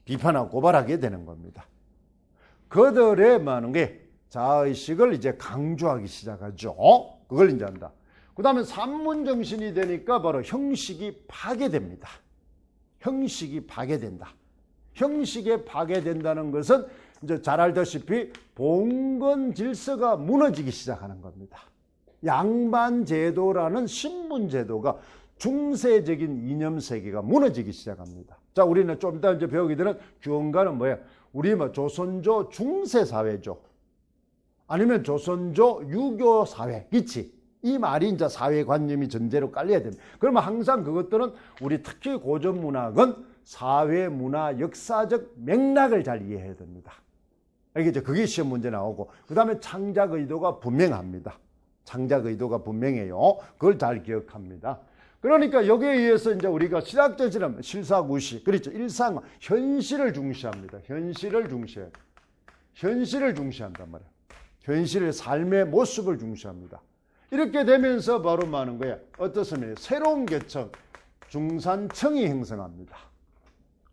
비판하고 고발하게 되는 겁니다. 그들의 많은 게 자아의식을 이제 강조하기 시작하죠. 그걸 이제 한다. 그 다음에 산문정신이 되니까 바로 형식이 파괴됩니다. 형식이 파괴된다. 형식에 파괴된다는 것은 이제 잘 알다시피 봉건 질서가 무너지기 시작하는 겁니다. 양반제도라는 신분제도가 중세적인 이념세계가 무너지기 시작합니다. 자, 우리는 좀 이따 이제 배우게 되는 규원가는 뭐야? 우리 조선조 중세사회죠. 아니면 조선조 유교사회. 그치? 이 말이 이제 사회관념이 전제로 깔려야 됩니다. 그러면 항상 그것들은 우리 특히 고전문학은 사회문화 역사적 맥락을 잘 이해해야 됩니다. 알겠죠? 그게 시험 문제 나오고 그 다음에 창작 의도가 분명합니다. 창작 의도가 분명해요. 그걸 잘 기억합니다. 그러니까 여기에 의해서 이제 우리가 시작되지는 실사구시, 그렇죠? 일상, 현실을 중시합니다. 현실을 중시한단 말이에요. 현실의 삶의 모습을 중시합니다. 이렇게 되면서 바로 많은 거야. 어떻습니까? 새로운 계층, 중산층이 형성합니다.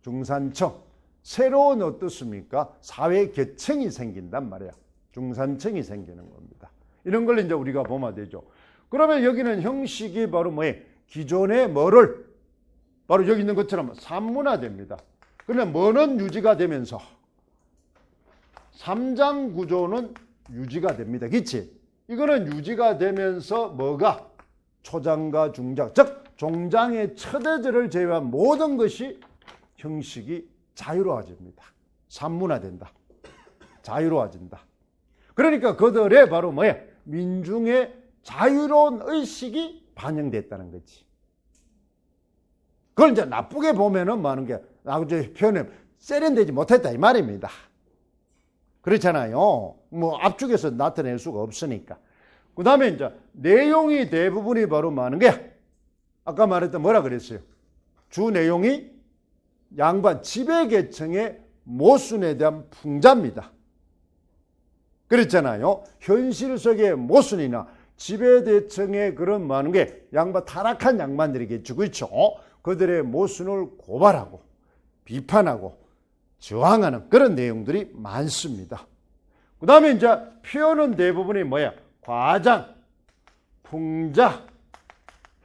중산층. 새로운 어떻습니까? 사회 계층이 생긴단 말이야. 중산층이 생기는 겁니다. 이런 걸 이제 우리가 보면 되죠. 그러면 여기는 형식이 바로 뭐예요? 기존의 뭐를 바로 여기 있는 것처럼 산문화됩니다. 그러면 뭐는 유지가 되면서 삼장 구조는 유지가 됩니다. 그렇지? 이거는 유지가 되면서 뭐가 초장과 중장, 즉 종장의 첫애절을 제외한 모든 것이 형식이 자유로워집니다. 산문화된다. 자유로워진다. 그러니까 그들의 바로 뭐야? 민중의 자유로운 의식이 반영됐다는 거지. 그걸 이제 나쁘게 보면은 많은 게 나중에 표현에 세련되지 못했다 이 말입니다. 그렇잖아요. 뭐 압축해서 나타낼 수가 없으니까. 그 다음에 이제 내용이 대부분이 바로 많은 게 아까 말했던 뭐라 그랬어요? 주 내용이 양반 지배계층의 모순에 대한 풍자입니다. 그렇잖아요. 현실 속의 모순이나 지배계층의 그런 많은 게 양반 타락한 양반들이겠죠. 그렇죠? 그들의 모순을 고발하고 비판하고 저항하는 그런 내용들이 많습니다. 그 다음에 이제 표현은 대부분이 뭐야? 과장, 풍자,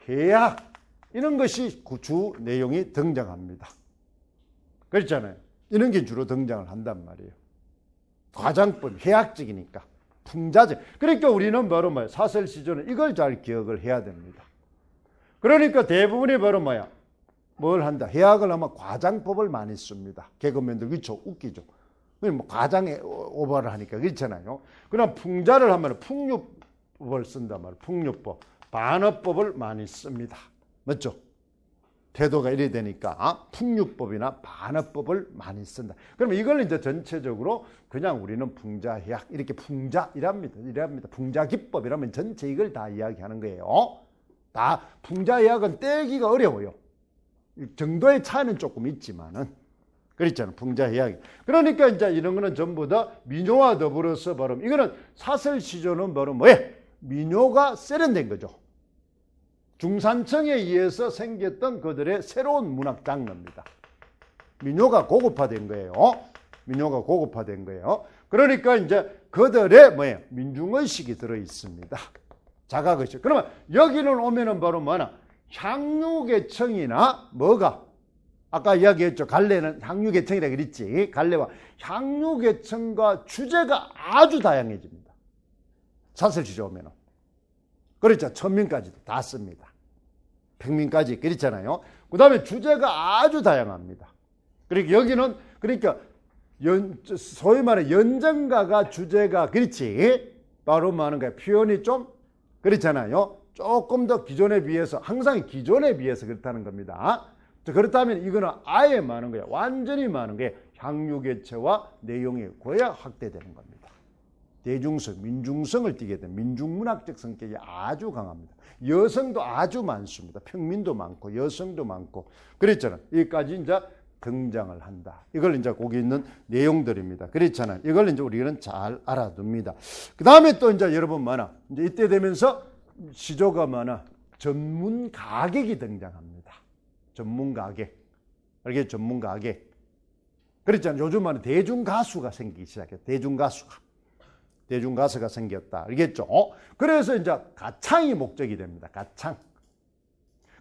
해악 이런 것이 주 내용이 등장합니다. 그렇잖아요. 이런 게 주로 등장을 한단 말이에요. 과장법, 해악적이니까. 풍자죠. 그러니까 우리는 바로 뭐야? 사설시조는 이걸 잘 기억을 해야 됩니다. 그러니까 대부분이 바로 뭐야? 뭘 한다? 해학을 하면 과장법을 많이 씁니다. 개그맨들 그렇죠? 웃기죠. 뭐 과장에 오버를 하니까 그렇잖아요. 그럼 풍자를 하면 풍류법을 쓴단 말이에요. 풍류법, 반어법을 많이 씁니다. 맞죠? 태도가 이래 되니까 풍류법이나 반어법을 많이 쓴다. 그러면 이걸 이제 전체적으로 그냥 우리는 풍자해학 이렇게 풍자이랍니다. 이랍니다. 풍자기법 이라면 전체 이걸 다 이야기하는 거예요. 다 풍자해학은 떼기가 어려워요. 정도의 차이는 조금 있지만은 그렇잖아요. 풍자해학이. 그러니까 이제 이런 거는 전부 다 민요와 더불어서 바로 이거는 사설시조는 바로 뭐예요? 민요가 세련된 거죠. 중산층에 의해서 생겼던 그들의 새로운 문학 장르입니다. 민요가 고급화된 거예요. 민요가 고급화된 거예요. 그러니까 이제 그들의 뭐예요? 민중의식이 들어 있습니다. 자각의식. 그러면 여기는 오면은 바로 뭐나? 향유계청이나 뭐가? 아까 이야기했죠. 갈래는 향유계청이라 그랬지. 갈래와 향유계청과 주제가 아주 다양해집니다. 사설시조 오면은. 그렇죠. 천민까지도 다 씁니다. 백민까지 그렇잖아요. 그 다음에 주제가 아주 다양합니다. 그러니까 여기는 그러니까 소위 말해 연정가가 주제가 그렇지. 바로 많은 거야. 표현이 좀 그렇잖아요. 조금 더 기존에 비해서 항상 기존에 비해서 그렇다는 겁니다. 그렇다면 이거는 아예 많은 거야. 완전히 많은 게 향유계체와 내용이 거야 확대되는 겁니다. 대중성, 민중성을 띠게 된 민중문학적 성격이 아주 강합니다. 여성도 아주 많습니다. 평민도 많고 여성도 많고 그랬잖아요. 여기까지 이제 등장을 한다. 이걸 이제 거기 있는 내용들입니다. 그렇잖아요. 이걸 이제 우리는 잘 알아둡니다. 그 다음에 또 이제 여러분 많아. 이제 이때 되면서 시조가 많아. 전문 가객이 등장합니다. 전문 가객. 알겠죠? 전문 가객. 그렇잖아요. 요즘 말은 대중 가수가 생기기 시작해요. 대중 가수가. 대중가수가 생겼다. 알겠죠? 그래서 이제 가창이 목적이 됩니다. 가창.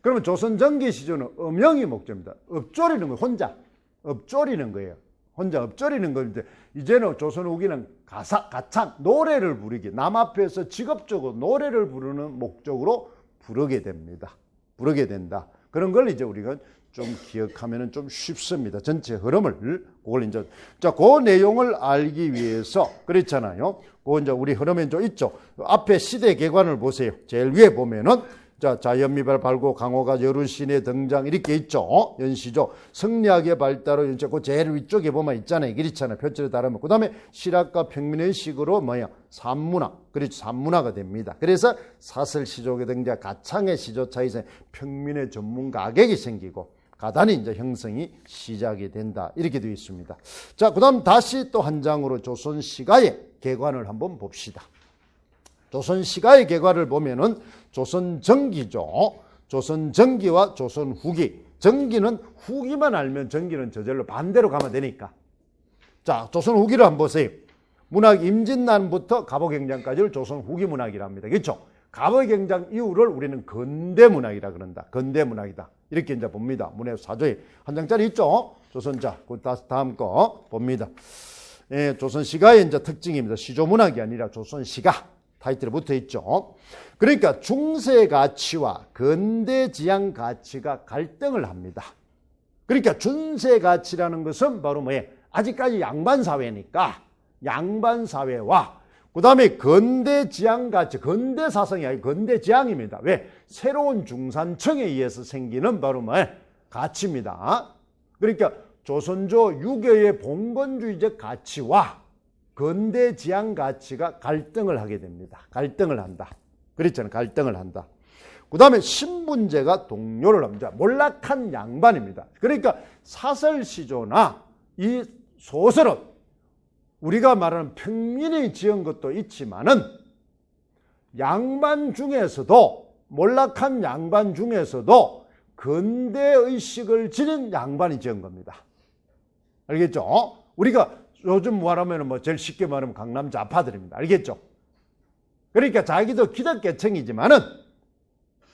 그러면 조선 전기 시조는 음영이 목적입니다. 읍조리는 거예요. 혼자. 읍조리는 거예요. 혼자 읍조리는 건데 이제는 조선 후기는 가창, 노래를 부르기. 남 앞에서 직업적으로 노래를 부르는 목적으로 부르게 됩니다. 부르게 된다. 그런 걸 이제 우리가 좀 기억하면 좀 쉽습니다. 전체 흐름을. 그걸 이제, 자, 그 내용을 알기 위해서, 그렇잖아요. 그 이제 우리 흐름에 좀 있죠. 앞에 시대 개관을 보세요. 제일 위에 보면은, 자, 자연미발 발고 강호가 여루신의 등장 이렇게 있죠. 연시조. 성리학의 발달로 이제 그 제일 위쪽에 보면 있잖아요. 그렇잖아요. 표절에 따르면. 그 다음에 실학과 평민의식으로 뭐야? 산문화. 그렇죠. 산문화가 됩니다. 그래서 사설시조의 등장, 가창의 시조 차이에서 평민의 전문 가객이 생기고 가단이 이제 형성이 시작이 된다. 이렇게 되어 있습니다. 자, 그 다음 다시 또 한 장으로 조선시가의 개관을 한번 봅시다. 조선시가의 개관을 보면은 조선정기죠. 조선정기와 조선후기. 정기는 후기만 알면 정기는 저절로 반대로 가면 되니까. 자, 조선후기를 한번 보세요. 문학 임진난부터 갑오경장까지를 조선후기 문학이랍니다. 그렇죠? 갑오경장 이후를 우리는 근대문학이라 그런다. 근대문학이다. 이렇게 이제 봅니다. 문해 사조에 한 장짜리 있죠? 조선자. 그 다음 거 봅니다. 예, 조선시가의 이제 특징입니다. 시조문학이 아니라 조선시가 타이틀에 붙어 있죠. 그러니까 중세 가치와 근대 지향 가치가 갈등을 합니다. 그러니까 중세 가치라는 것은 바로 뭐예요? 아직까지 양반 사회니까 양반 사회와 그 다음에 근대 지향 가치, 근대 사상이 아니고 근대 지향입니다. 왜? 새로운 중산층에 의해서 생기는 바로 뭐예요? 가치입니다. 그러니까 조선조 유교의 봉건주의적 가치와 근대 지향 가치가 갈등을 하게 됩니다. 갈등을 한다. 그렇잖아요. 갈등을 한다. 그 다음에 신분제가 동요를 합니다. 몰락한 양반입니다. 그러니까 사설시조나 이 소설은 우리가 말하는 평민이 지은 것도 있지만은 양반 중에서도 몰락한 양반 중에서도 근대의식을 지닌 양반이 지은 겁니다. 알겠죠? 우리가 요즘 말하면 뭐 제일 쉽게 말하면 강남 좌파들입니다. 알겠죠? 그러니까 자기도 기득계층이지만은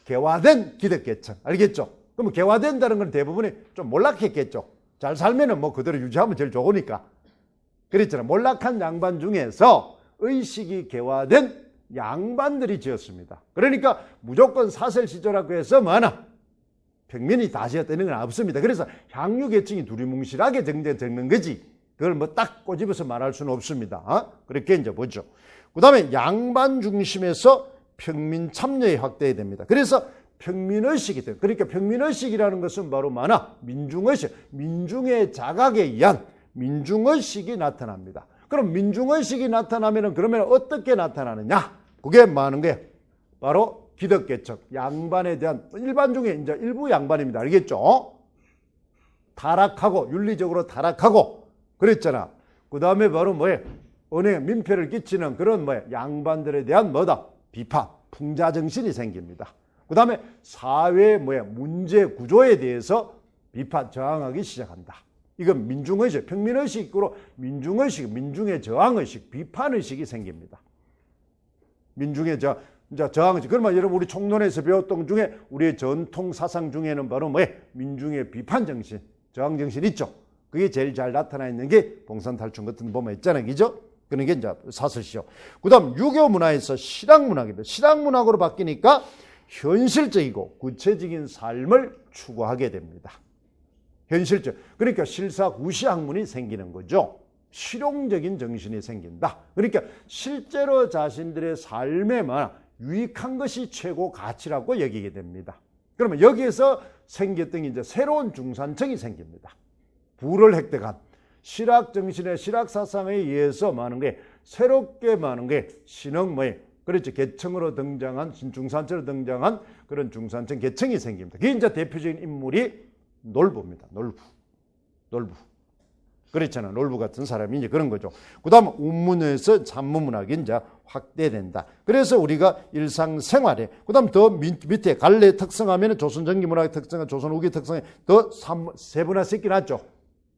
개화된 기득계층. 알겠죠? 그럼 개화된다는 건 대부분이 좀 몰락했겠죠. 잘 살면은 뭐 그대로 유지하면 제일 좋으니까. 그랬잖아. 몰락한 양반 중에서 의식이 개화된 양반들이 지었습니다. 그러니까 무조건 사설 시조라고 해서 많아 평민이 다 지었다는 건 없습니다. 그래서 향유 계층이 두리뭉실하게 적는 거지 그걸 뭐 딱 꼬집어서 말할 수는 없습니다. 그렇게 이제 보죠. 그 다음에 양반 중심에서 평민 참여에 확대해야 됩니다. 그래서 평민의식이 돼요. 그러니까 평민의식이라는 것은 바로 많아 민중의식, 민중의 자각에 의한 민중의식이 나타납니다. 그럼 민중의식이 나타나면 그러면 어떻게 나타나느냐? 그게 많은 게 바로 기득계층, 양반에 대한 일반 중에 이제 일부 양반입니다. 알겠죠? 타락하고 윤리적으로 타락하고 그랬잖아. 그 다음에 바로 뭐예요? 은행에 민폐를 끼치는 그런 뭐예요? 양반들에 대한 뭐다? 비판, 풍자 정신이 생깁니다. 그 다음에 사회 뭐야? 문제 구조에 대해서 비판, 저항하기 시작한다. 이건 민중의식, 평민의식으로 민중의식, 민중의 저항의식, 비판의식이 생깁니다. 민중의 저항의식. 그러면 여러분 우리 총론에서 배웠던 중에 우리의 전통 사상 중에는 바로 뭐예요? 민중의 비판정신, 저항정신 있죠. 그게 제일 잘 나타나 있는 게 봉산탈출 같은 보면 있잖아요. 그죠? 그런 게 이제 사설시죠. 그 다음 유교 문화에서 실학문학입니다. 실학문학으로 바뀌니까 현실적이고 구체적인 삶을 추구하게 됩니다. 현실적. 그러니까 실사구시 학문이 생기는 거죠. 실용적인 정신이 생긴다. 그러니까 실제로 자신들의 삶에만 유익한 것이 최고 가치라고 여기게 됩니다. 그러면 여기에서 생겼던 이제 새로운 중산층이 생깁니다. 부를 획득한 실학 정신의 실학 사상에 의해서 많은 게 새롭게 많은 게 신흥모의 그렇죠. 계층으로 등장한 중산층으로 등장한 그런 중산층 계층이 생깁니다. 그게 이제 대표적인 인물이 놀부입니다. 놀부. 그렇잖아요. 놀부 같은 사람이 이제 그런 거죠. 그 다음 운문에서 산문문학이 이제 확대된다. 그래서 우리가 일상생활에 그 다음 더 밑에 갈래 특성하면 조선전기문학의 특성, 조선후기 특성에 더 세분화시켜놨죠.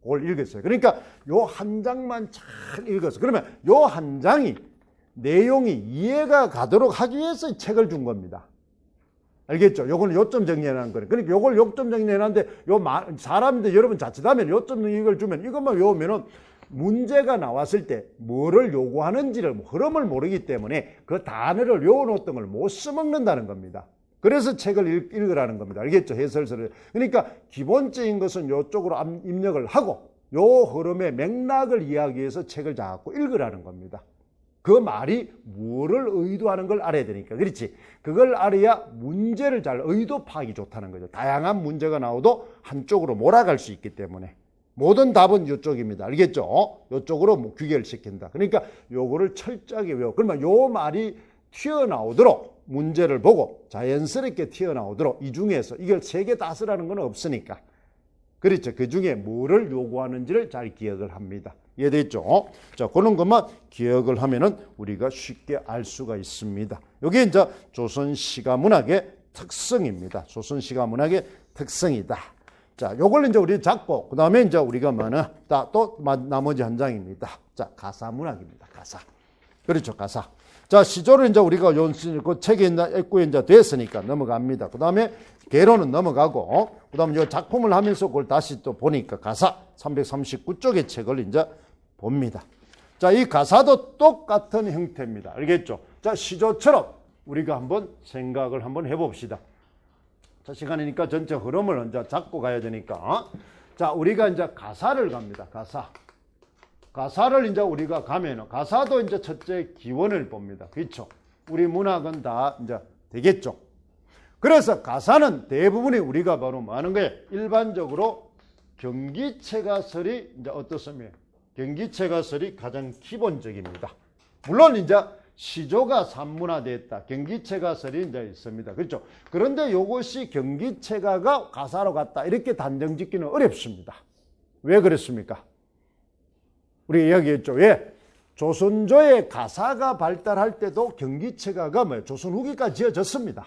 그걸 읽었어요. 그러니까 요 한 장만 잘 읽었어. 그러면 요 한 장이 내용이 이해가 가도록 하기 위해서 책을 준 겁니다. 알겠죠? 요거는 요점 정리해놓은 거예요. 그러니까 요걸 요점 정리해놨는데 사람들 여러분 자칫하면 요점 이걸 주면 이것만 외우면은 문제가 나왔을 때 뭐를 요구하는지를 흐름을 모르기 때문에 그 단어를 외워놓았던 걸 못 써먹는다는 겁니다. 그래서 책을 읽으라는 겁니다. 알겠죠? 해설서를. 그러니까 기본적인 것은 요쪽으로 입력을 하고 요 흐름의 맥락을 이해하기 위해서 책을 자꾸 읽으라는 겁니다. 그 말이 뭐를 의도하는 걸 알아야 되니까. 그렇지. 그걸 알아야 문제를 잘 의도 파악이 좋다는 거죠. 다양한 문제가 나와도 한쪽으로 몰아갈 수 있기 때문에. 모든 답은 이쪽입니다. 알겠죠? 이쪽으로 귀결시킨다. 그러니까 요거를 철저하게 외워. 그러면 요 말이 튀어나오도록 문제를 보고 자연스럽게 튀어나오도록 이 중에서 이걸 세 개 다 쓰라는 건 없으니까. 그렇죠. 그 중에 뭐를 요구하는지를 잘 기억을 합니다. 이해됐죠? 자, 그런 것만 기억을 하면은 우리가 쉽게 알 수가 있습니다. 이게 이제 조선시가문학의 특성입니다. 조선시가문학의 특성이다. 자, 요걸 이제 우리 잡고, 그 다음에 이제 우리가 또 나머지 한 장입니다. 자, 가사문학입니다. 가사. 그렇죠. 가사. 자, 시조를 이제 우리가 그 책에 읽고 이제 됐으니까 넘어갑니다. 그 다음에 개로는 넘어가고, 그 다음에 요 작품을 하면서 그걸 다시 또 보니까 가사 339쪽의 책을 이제 봅니다. 자, 이 가사도 똑같은 형태입니다. 알겠죠? 자, 시조처럼 우리가 한번 생각을 한번 해봅시다. 자, 시간이니까 전체 흐름을 이제 잡고 가야 되니까. 자, 우리가 이제 가사를 갑니다. 가사를 이제 우리가 가면은, 가사도 이제 첫째 기원을 봅니다. 그렇죠? 우리 문학은 다 이제 되겠죠? 그래서 가사는 대부분이 우리가 바로 뭐 하는 거예요? 일반적으로 경기체가설이 이제 어떻습니까? 경기체가설이 가장 기본적입니다. 물론 이제 시조가 산문화됐다. 경기체가설이 이제 있습니다. 그렇죠? 그런데 이것이 경기체가가 가사로 갔다. 이렇게 단정 짓기는 어렵습니다. 왜 그랬습니까? 우리 이야기했죠. 왜? 조선조의 가사가 발달할 때도 경기체가가 뭐예요? 조선 후기까지 지어졌습니다.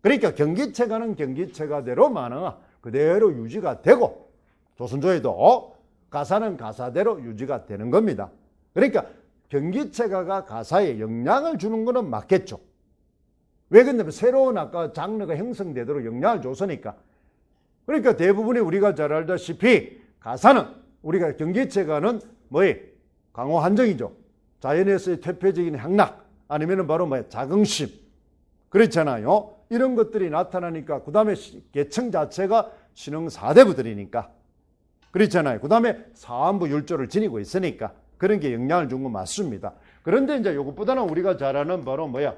그러니까 경기체가는 경기체가대로 그대로 유지가 되고 조선조에도 가사는 가사대로 유지가 되는 겁니다. 그러니까 경기체가가 가사에 영향을 주는 것은 맞겠죠. 왜 그러냐면 새로운 아까 장르가 형성되도록 영향을 줬으니까. 그러니까 대부분이 우리가 잘 알다시피 가사는 우리가 경기체가는 뭐예요? 강호 한정이죠. 자연에서의 대표적인 향락, 아니면은 바로 뭐야? 자긍심. 그렇잖아요. 이런 것들이 나타나니까, 그 다음에 계층 자체가 신흥 4대부들이니까. 그렇잖아요. 그 다음에 사안부 율조를 지니고 있으니까 그런 게 영향을 준 건 맞습니다. 그런데 이제 이것보다는 우리가 잘 아는 바로 뭐야?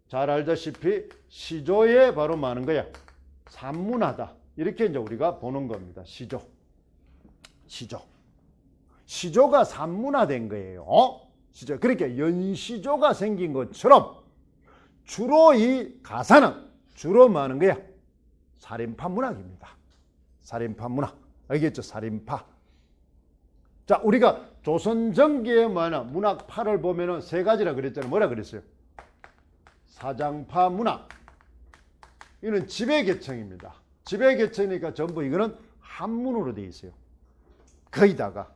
잘 알다시피 시조에 바로 많은 거야. 산문화다. 이렇게 이제 우리가 보는 겁니다. 시조. 시조가 산문화된 거예요. 시조. 그러니까 연시조가 생긴 것처럼 주로 이 가사는 주로 많은 거야. 살인파 문학입니다. 살인파 문학. 알겠죠? 살인파. 자, 우리가 조선 전기의 문학파를 보면은 세 가지라 그랬잖아요. 뭐라 그랬어요? 사장파 문학. 이거는 지배계층입니다. 지배계층이니까 전부 이거는 한문으로 되어 있어요. 거의 다가.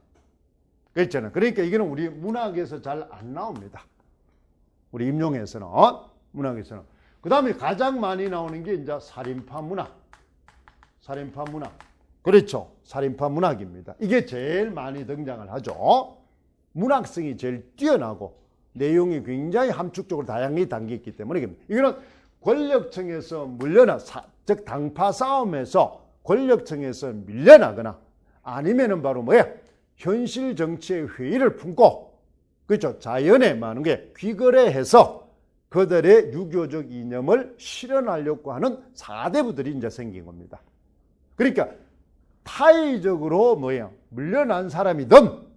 그랬잖아요. 그러니까 이거는 우리 문학에서 잘 안 나옵니다. 우리 임용에서는. 문학에서는. 그 다음에 가장 많이 나오는 게 이제 살인파 문학. 살인파 문학. 그렇죠. 살인파 문학입니다. 이게 제일 많이 등장을 하죠. 문학성이 제일 뛰어나고 내용이 굉장히 함축적으로 다양하게 담겨있기 때문에 이거는 권력층에서 물려나, 즉 당파 싸움에서 권력층에서 밀려나거나 아니면은 바로 뭐야? 현실 정치의 회의를 품고, 그렇죠. 자연에 많은 게 귀거래해서 그들의 유교적 이념을 실현하려고 하는 4대부들이 이제 생긴 겁니다. 그러니까 타의적으로 뭐예요? 물려난 사람이든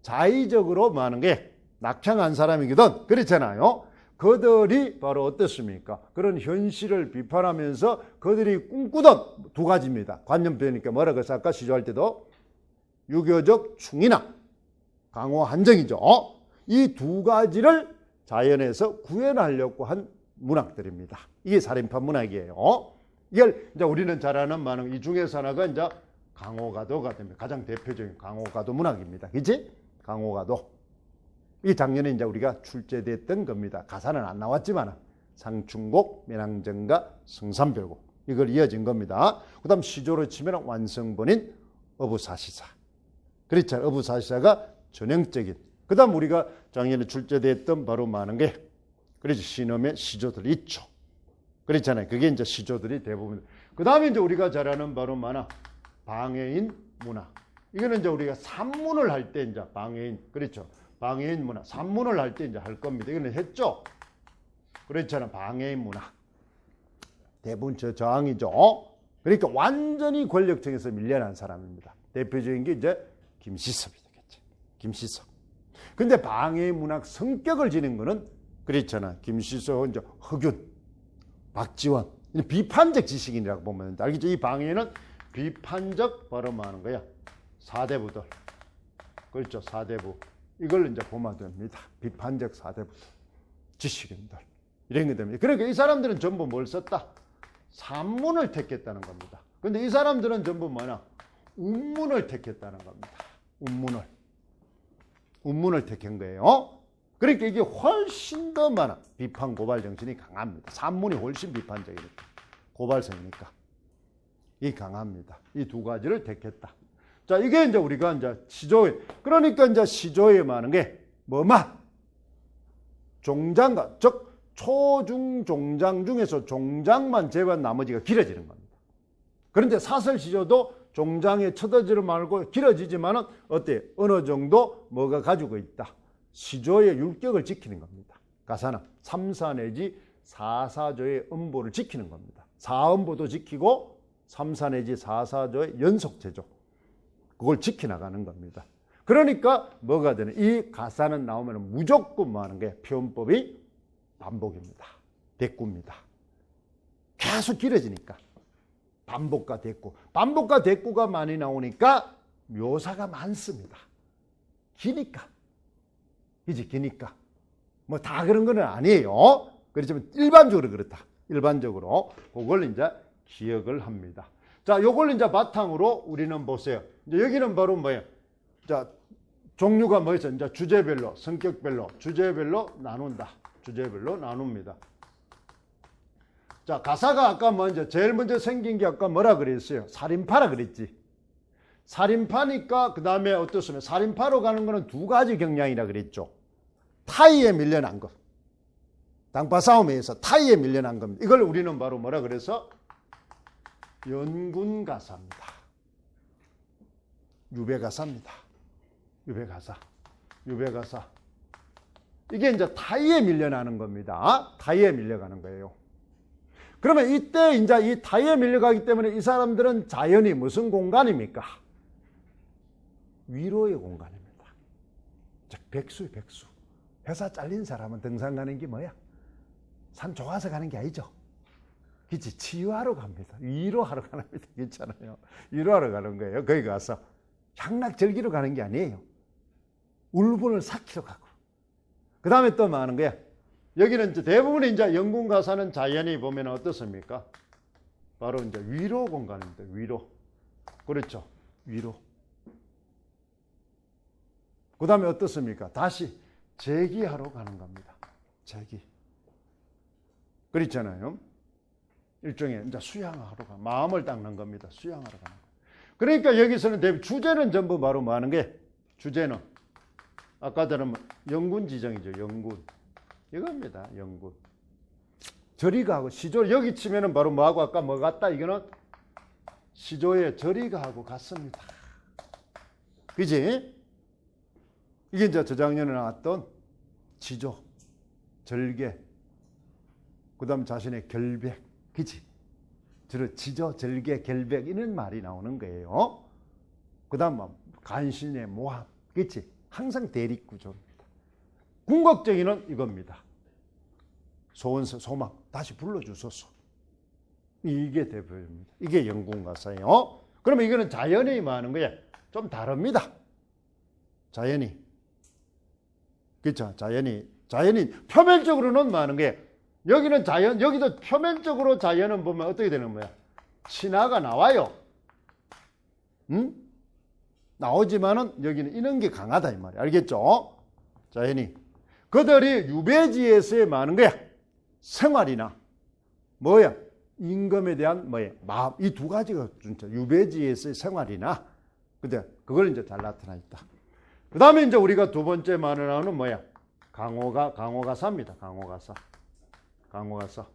자의적으로 많은 게 낙향한 사람이거든. 그렇잖아요. 그들이 바로 어떻습니까? 그런 현실을 비판하면서 그들이 꿈꾸던 두 가지입니다. 관념 배우니까 뭐라고 해서 아까 시조할 때도 유교적 충인함, 강호 한정이죠. 이 두 가지를 자연에서 구현하려고 한 문학들입니다. 이게 살인파 문학이에요. 이걸 이제 우리는 잘 아는 많은 이 중에서 하나가 이제 강호가도가 됩니다. 가장 대표적인 강호가도 문학입니다. 그치? 강호가도. 이 작년에 이제 우리가 출제됐던 겁니다. 가사는 안 나왔지만 상충곡, 매낭정가, 성산별곡 이걸 이어진 겁니다. 그 다음 시조로 치면 완성본인 어부사시사. 그렇죠. 어부사시사가 전형적인. 그 다음 우리가 작년에 출제됐던 바로 많은 게 그렇죠. 신음의 시조들이 있죠. 그렇잖아요. 그게 이제 시조들이 대부분. 그 다음에 이제 우리가 잘 아는 바로 많아 방해인 문화. 이거는 이제 우리가 산문을 할 때 이제 방해인, 그렇죠. 방해인 문화. 산문을 할 때 이제 할 겁니다. 이거는 했죠. 그렇잖아. 방해인 문화. 대부분 저항이죠. 그러니까 완전히 권력층에서 밀려난 사람입니다. 대표적인 게 이제 김시섭이겠죠. 김시섭. 근데 방해인 문학 성격을 지닌 거는 그렇잖아. 김시섭, 이제 허균, 박지원. 비판적 지식인이라고 보면 알겠죠. 이 방해는 비판적 발음하는 거야. 4대부들. 그렇죠. 4대부. 이걸 이제 보면 됩니다. 비판적 4대부들. 지식인들. 이런 게 됩니다. 그러니까 이 사람들은 전부 뭘 썼다? 산문을 택했다는 겁니다. 근데 이 사람들은 전부 뭐냐? 운문을 택했다는 겁니다. 운문을 택한 거예요. 그러니까 이게 훨씬 더 많아. 비판 고발 정신이 강합니다. 산문이 훨씬 비판적이니까. 고발성이니까. 이 강합니다. 이 두 가지를 택했다. 자, 이게 이제 우리가 이제 시조에, 그러니까 이제 시조에 많은 게 뭐만? 종장가, 즉, 초중 종장 중에서 종장만 제외한 나머지가 길어지는 겁니다. 그런데 사설 시조도 종장에 쳐들지 말고 길어지지만은 어때? 어느 정도 뭐가 가지고 있다. 시조의 율격을 지키는 겁니다. 가사는 3사 내지 4사조의 음보를 지키는 겁니다. 4음보도 지키고 3사 내지 4사조의 연속제조. 그걸 지켜나가는 겁니다. 그러니까 뭐가 되는? 이 가사는 나오면 무조건 뭐 하는 게 표현법이 반복입니다. 대꾸입니다. 계속 길어지니까. 반복과 대꾸. 반복과 대꾸가 많이 나오니까 묘사가 많습니다. 기니까. 이제 기니까. 뭐 다 그런 건 아니에요. 그렇지만 일반적으로 그렇다. 일반적으로. 그걸 이제 기억을 합니다. 자, 요걸 이제 바탕으로 우리는 보세요. 이제 여기는 바로 뭐예요? 자, 종류가 뭐였죠? 이제 주제별로, 성격별로, 주제별로 나눈다. 주제별로 나눕니다. 자, 가사가 아까 먼저, 제일 먼저 생긴 게 아까 뭐라 그랬어요? 살인파라 그랬지. 살인파니까, 그 다음에 어떻습니까? 살인파로 가는 거는 두 가지 경향이라 그랬죠. 타이에 밀려난 것. 당파 싸움에 의해서 타이에 밀려난 겁니다. 이걸 우리는 바로 뭐라 그래서 연군가사입니다. 유배가사입니다. 유배가사. 이게 이제 타이에 밀려나는 겁니다. 타이에 밀려가는 거예요. 그러면 이때 이제 이 타이에 밀려가기 때문에 이 사람들은 자연이 무슨 공간입니까? 위로의 공간입니다. 즉 백수의 백수. 회사 잘린 사람은 등산 가는 게 뭐야? 산 좋아서 가는 게 아니죠. 그치? 치유하러 갑니다. 위로하러 가는 겁니다. 괜찮아요. 위로하러 가는 거예요. 거기 가서 향락 즐기러 가는 게 아니에요. 울분을 삭히러 가고. 그 다음에 또 뭐 하는 거야? 여기는 이제 대부분 이제 연군 가사는 자연이 보면 어떻습니까? 바로 이제 위로 공간입니다. 위로. 그렇죠. 위로. 그 다음에 어떻습니까? 다시 재기하러 가는 겁니다. 재기. 그렇잖아요. 일종의 이제 수양하러 가. 마음을 닦는 겁니다. 수양하러 가는 거. 그러니까 여기서는 주제는 전부 바로 뭐 하는 게? 주제는 아까 들은 영군 지정이죠. 영군. 이겁니다. 영군. 저리 가고 시조. 여기 치면은 바로 뭐하고 아까 뭐 같다? 이거는 시조에 저리 가고 갔습니다. 그지? 이게 이제 저작년에 나왔던 지조, 절개, 그 다음 자신의 결백. 그지? 지조, 절개, 결백 이런 말이 나오는 거예요. 그 다음 간신의 모함. 그치? 항상 대립구조입니다. 궁극적인은 이겁니다. 소원서, 소망 다시 불러주소서. 이게 대표입니다. 이게 연군가사예요. 그러면 이거는 자연이 임하는 거예요. 좀 다릅니다. 자연이. 그렇죠? 자연이 표면적으로는 많은 거예요. 여기는 자연, 여기도 표면적으로 자연은 보면 어떻게 되는 거야? 신화가 나와요. 응? 나오지만은 여기는 이런 게 강하다 이 말이야. 알겠죠? 자연이. 그들이 유배지에서의 많은 거야. 생활이나 뭐야? 임금에 대한 뭐야? 마음. 이 두 가지가 진짜 유배지에서의 생활이나 근데 그걸 이제 잘 나타나 있다. 그 다음에 이제 우리가 두 번째 말을 나오는 뭐야? 강호가사입니다. 강호가사.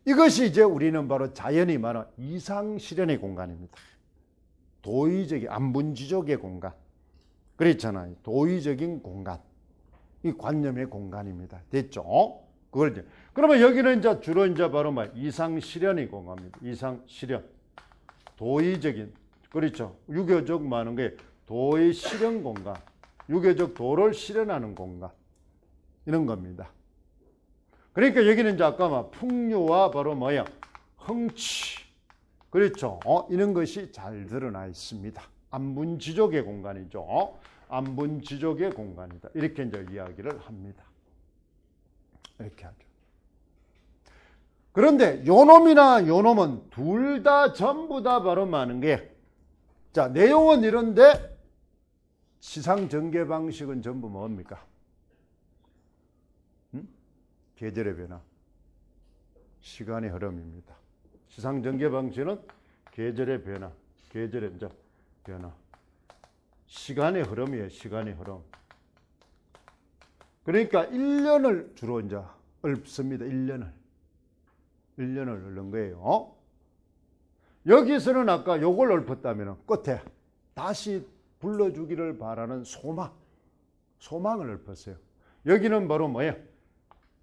이것이 이제 우리는 바로 자연이 말하는 이상실현의 공간입니다. 도의적인 안분지족의 공간. 그렇잖아요. 도의적인 공간. 이 관념의 공간입니다. 됐죠? 그걸 이제. 그러면 여기는 이제 주로 이제 바로 뭐 이상실현의 공간입니다. 이상실현. 도의적인. 그렇죠. 유교적 많은 게 도의 실현 공간. 유교적 도를 실현하는 공간. 이런 겁니다. 그러니까 여기는 이제 아까 막 풍류와 바로 뭐야? 흥취. 그렇죠. 이런 것이 잘 드러나 있습니다. 안분지족의 공간이죠. 안분지족의 공간이다. 이렇게 이제 이야기를 합니다. 이렇게 하죠. 그런데 요놈이나 요놈은 둘 다 전부 다 바로 많은 게, 자, 내용은 이런데 시상 전개 방식은 전부 뭡니까? 계절의 변화, 시간의 흐름입니다. 시상 전개 방식은 계절의 변화, 계절의 변화, 시간의 흐름이에요. 시간의 흐름. 그러니까 1년을 주로 이제 읊습니다. 1년을 읊는 거예요. 여기서는 아까 요걸 읊었다면 끝에 다시 불러주기를 바라는 소망을 읊었어요. 여기는 바로 뭐예요?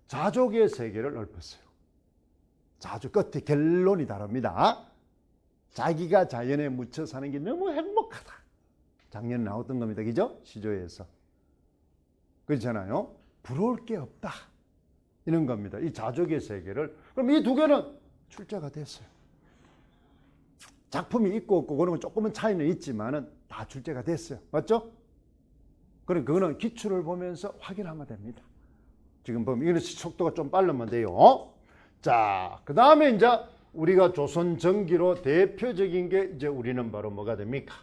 자족의 세계를 읊었어요. 자족 끝에 결론이 다릅니다. 자기가 자연에 묻혀 사는 게 너무 행복하다. 작년에 나왔던 겁니다. 그죠? 시조에서. 그렇잖아요. 부러울 게 없다. 이런 겁니다. 이 자족의 세계를. 그럼 이 두 개는 출제가 됐어요. 작품이 있고 없고 그런 건 조금은 차이는 있지만은 다 출제가 됐어요. 맞죠? 그럼 그거는 기출을 보면서 확인하면 됩니다. 지금 보면 이런 속도가 좀 빠르면 돼요. 자, 그 다음에 이제 우리가 조선 전기로 대표적인 게 이제 우리는 바로 뭐가 됩니까?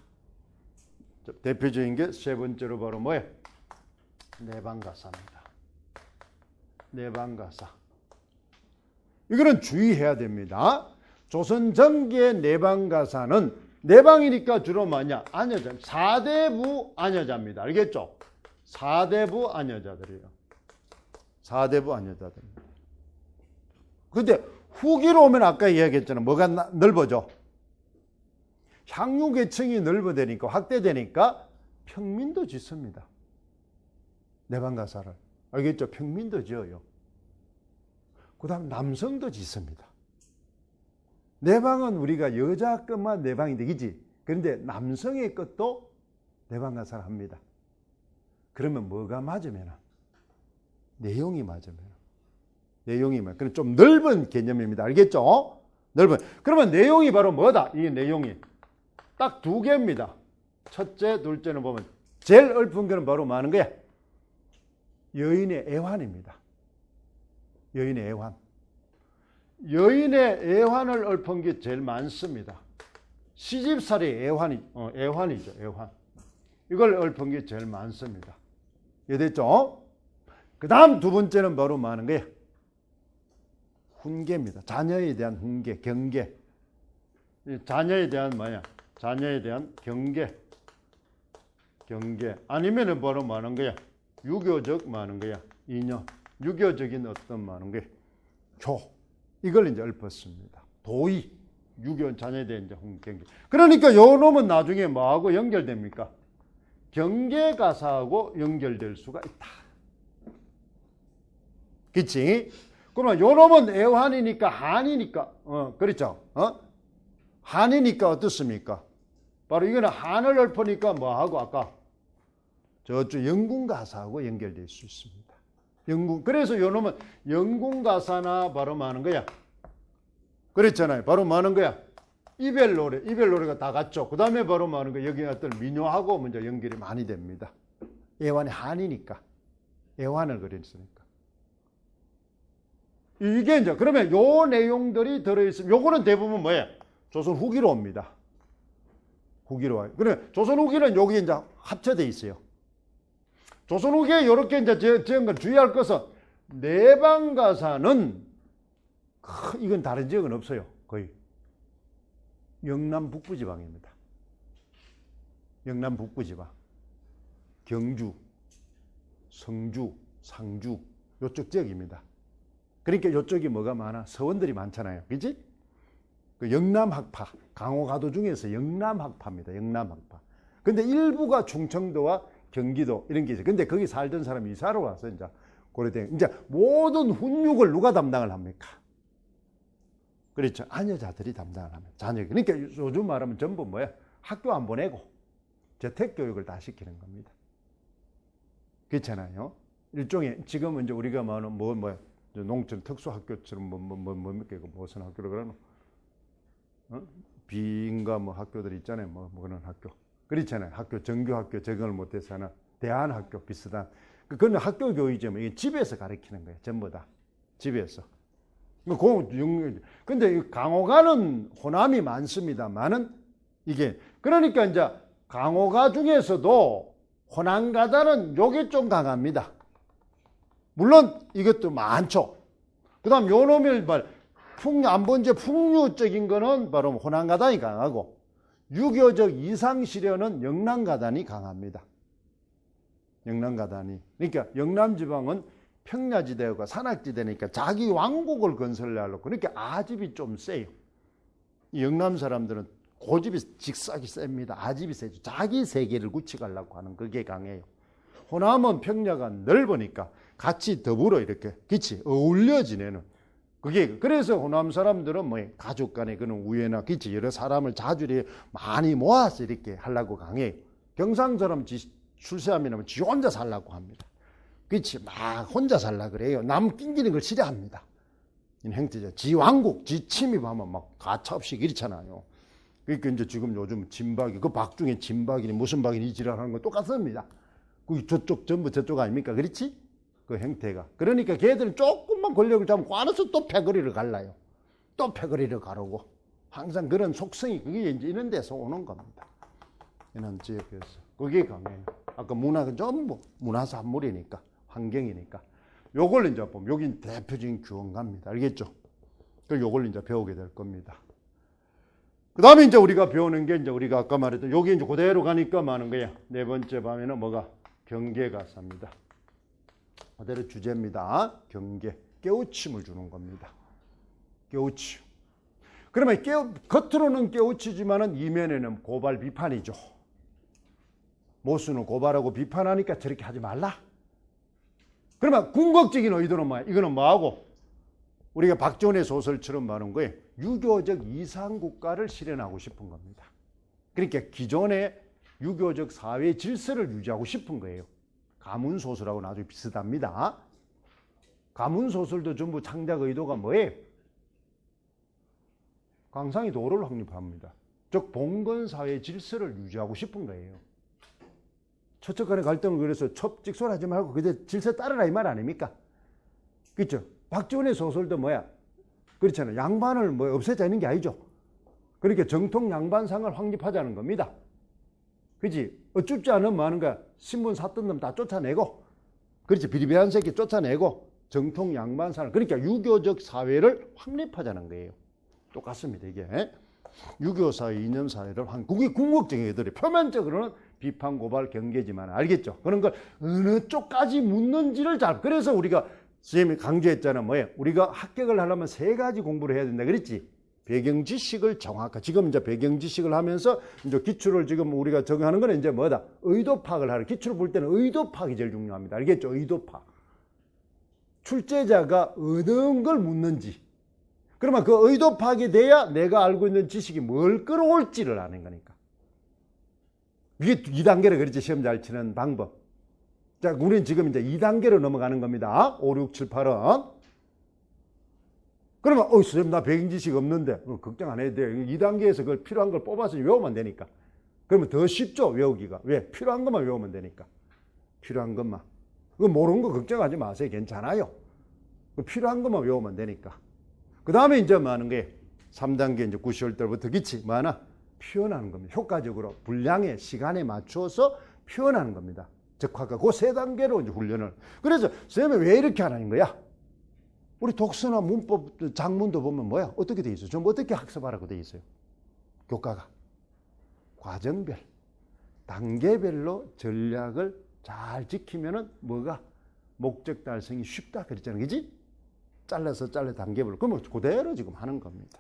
대표적인 게 세 번째로 바로 뭐예요? 내방가사입니다. 내방가사. 이거는 주의해야 됩니다. 조선 전기의 내방가사는 내방이니까 주로 뭐냐? 안여자. 4대부 안여자입니다. 알겠죠? 4대부 안여자들이에요. 4대부 안여자들. 근데 후기로 오면 아까 이야기했잖아요. 뭐가 넓어져? 향유계층이 넓어되니까, 확대되니까 평민도 짓습니다. 내방가사를. 알겠죠? 평민도 지어요. 그 다음 남성도 짓습니다. 내방은 우리가 여자 것만 내방인데, 그지? 그런데 남성의 것도 내방가사를 합니다. 그러면 뭐가 맞으면? 내용이 맞으면. 내용이 맞으면. 그럼 좀 넓은 개념입니다. 알겠죠? 넓은. 그러면 내용이 바로 뭐다? 이 내용이. 딱 두 개입니다. 첫째, 둘째는 보면 제일 읊은 거는 바로 뭐 하는 거야? 여인의 애환입니다. 여인의 애환. 여인의 애환을 읊은 게 제일 많습니다. 시집살이 애환이죠. 애환. 이걸 읊은 게 제일 많습니다. 이해됐죠? 그 다음 두 번째는 바로 뭐 하는 거야? 훈계입니다. 자녀에 대한 훈계, 경계. 자녀에 대한 뭐냐? 자녀에 대한 경계. 아니면은 바로 뭐 하는 거야? 유교적 뭐 하는 거야? 인연. 유교적인 어떤 뭐 하는 거야? 교. 이걸 이제 읊었습니다. 도의. 유교 자녀에 대한 이제 경계. 그러니까 요 놈은 나중에 뭐하고 연결됩니까? 경계가사하고 연결될 수가 있다. 그치? 그러면 요 놈은 애환이니까 한이니까, 그렇죠? 한이니까 어떻습니까? 바로 이거는 한을 읊으니까 뭐하고 아까 저쪽 영군가사하고 연결될 수 있습니다. 그래서 요 놈은 영군가사나 바로 뭐 하는 거야? 그랬잖아요. 바로 뭐 하는 거야? 이별노래가 다 같죠. 그 다음에 바로 뭐 하는 거야? 여기 어떤 민요하고 먼저 연결이 많이 됩니다. 애환이 한이니까. 애환을 그렸으니까. 이게 이제, 그러면 요 내용들이 들어있으면, 요거는 대부분 뭐예요? 조선 후기로 옵니다. 후기로 와요. 그래, 조선 후기는 여기 이제 합쳐져 있어요. 조선 후기에 요렇게 이제 지은 걸 주의할 것은, 내방가사는, 이건 다른 지역은 없어요. 거의. 영남 북부지방입니다. 영남 북부지방. 경주, 성주, 상주, 요쪽 지역입니다. 그러니까 요쪽이 뭐가 많아? 서원들이 많잖아요. 그치? 그 영남학파, 강호가도 중에서 영남학파입니다. 영남학파. 근데 일부가 충청도와 경기도 이런 게 있어요. 근데 거기 살던 사람이 이사를 와서 이제 고려대 이제 모든 훈육을 누가 담당을 합니까? 그렇죠. 아녀자들이 담당을 합니다. 자녀. 그러니까 요즘 말하면 전부 뭐야? 학교 안 보내고 재택교육을 다 시키는 겁니다. 그렇잖아요. 일종의 지금 이제 우리가 말하는 뭐야? 농촌 특수학교처럼 뭡니까? 무슨 학교로 그러노? 비인가 뭐 학교들 있잖아요. 뭐 그런 학교. 그렇잖아요. 학교 정규학교 적응을 못해서 하나 대안학교 비슷한. 그건 학교 교육이지만 이게 집에서 가르치는 거예요. 전부 다 집에서. 근데 강호가는 호남이 많습니다만은 이게 그러니까 이제 강호가 중에서도 호남가다는 요게 좀 강합니다. 물론 이것도 많죠. 그 다음 요 놈의 안본제 풍류적인 거는 바로 호남가단이 강하고 유교적 이상시련은 영남가단이 강합니다. 영남가단이. 그러니까 영남지방은 평야지대가 산악지대니까 자기 왕국을 건설하려고 그러니까 아집이 좀 세요. 영남 사람들은 고집이 직삭이 셉니다. 아집이 세죠. 자기 세계를 구축하려고 하는 그게 강해요. 호남은 평야가 넓으니까 같이 더불어 이렇게 그치 어울려 지내는 그게 그래서 호남 사람들은 뭐 가족 간에 그런 우애나 그치 여러 사람을 자주 많이 모아서 이렇게 하려고 강해요. 경상 사람 출세하면 지 혼자 살라고 합니다. 그치 막 혼자 살라 그래요. 남 낑기는 걸 싫어합니다. 이 행태죠. 지 왕국 지 침입하면 막 가차없이 이렇잖아요. 그러니까 이제 지금 요즘 진박이 그 박중에 진박이니 무슨 박이니 지랄하는 거 똑같습니다. 그 저쪽 전부 저쪽 아닙니까? 그렇지? 그 행태가. 그러니까 걔들은 조금만 권력을 잡으면 관해서 또 패거리를 갈라요. 또 패거리를 가르고. 항상 그런 속성이 그게 이제 이런 데서 오는 겁니다. 이런 지역에서. 그게 강해요. 아까 문화가 전부 문화산물이니까, 환경이니까. 요걸 이제 보면, 여긴 대표적인 규원가입니다. 알겠죠? 그 요걸 이제 배우게 될 겁니다. 그 다음에 이제 우리가 배우는 게 이제 우리가 아까 말했던, 여기 이제 그대로 가니까 많은 거야. 네 번째 밤에는 뭐가? 경계가사입니다. 그대로 주제입니다. 경계, 깨우침을 주는 겁니다. 깨우침. 그러면 겉으로는 깨우치지만은 이면에는 고발 비판이죠. 모수는 고발하고 비판하니까 저렇게 하지 말라. 그러면 궁극적인 의도는 뭐야? 이거는 뭐하고? 우리가 박지원의 소설처럼 말하는 거예요. 유교적 이상국가를 실현하고 싶은 겁니다. 그러니까 기존의 유교적 사회 질서를 유지하고 싶은 거예요. 가문소설하고는 아주 비슷합니다. 가문소설도 전부 창작 의도가 뭐예요? 강상이 도를 확립합니다. 즉 봉건사회 질서를 유지하고 싶은 거예요. 처척 간의 갈등을 그래서 첩직설하지 말고 그대 질서 따르라 이 말 아닙니까? 그렇죠? 박지원의 소설도 뭐야? 그렇잖아요. 양반을 뭐 없애자는 게 아니죠. 그러니까 정통 양반상을 확립하자는 겁니다. 그렇지? 어쭙지 않으면 뭐 하는 거야? 신분 샀던 놈 다 쫓아내고, 그렇지? 비리비한 새끼 쫓아내고 정통 양반상을, 그러니까 유교적 사회를 확립하자는 거예요. 똑같습니다. 이게 유교사회, 이념사회를 그게 궁극적인 애들이 표면적으로는 비판, 고발, 경계지만 알겠죠? 그런 걸 어느 쪽까지 묻는지를 잘, 그래서 우리가 선생님이 강조했잖아. 뭐예요? 우리가 합격을 하려면 3가지 공부를 해야 된다 그랬지? 배경 지식을 정확하게, 지금 이제 배경 지식을 하면서 이제 기출을 지금 우리가 적용하는 건 이제 뭐다? 의도 파악을 하는, 기출을 볼 때는 의도 파악이 제일 중요합니다. 알겠죠? 의도 파악. 출제자가 어떤 걸 묻는지. 그러면 그 의도 파악이 돼야 내가 알고 있는 지식이 뭘 끌어올지를 아는 거니까. 이게 2단계로 그렇지, 시험 잘 치는 방법. 자, 우리는 지금 이제 2단계로 넘어가는 겁니다. 5, 6, 7, 8은. 그러면, 선생님, 나 배경 지식 없는데. 걱정 안 해도 돼요. 2단계에서 그걸 필요한 걸 뽑아서 외우면 되니까. 그러면 더 쉽죠, 외우기가. 왜? 필요한 것만 외우면 되니까. 필요한 것만. 그거 모르는 거 걱정하지 마세요. 괜찮아요. 필요한 것만 외우면 되니까. 그 다음에 이제 뭐 하는 거예요? 3단계 이제 9시월달부터 기치. 뭐 하나? 표현하는 겁니다. 효과적으로 분량의 시간에 맞추어서 표현하는 겁니다. 적화가 그 3단계로 이제 훈련을. 그래서 선생님이 왜 이렇게 하라는 거야? 우리 독서나 문법, 작문도 보면 뭐야? 어떻게 돼 있어요? 좀 어떻게 학습하라고 돼 있어요? 교과가. 과정별, 단계별로 전략을 잘 지키면은 뭐가? 목적 달성이 쉽다 그랬잖아요. 그지? 잘라서 단계별로. 그러면 그대로 지금 하는 겁니다.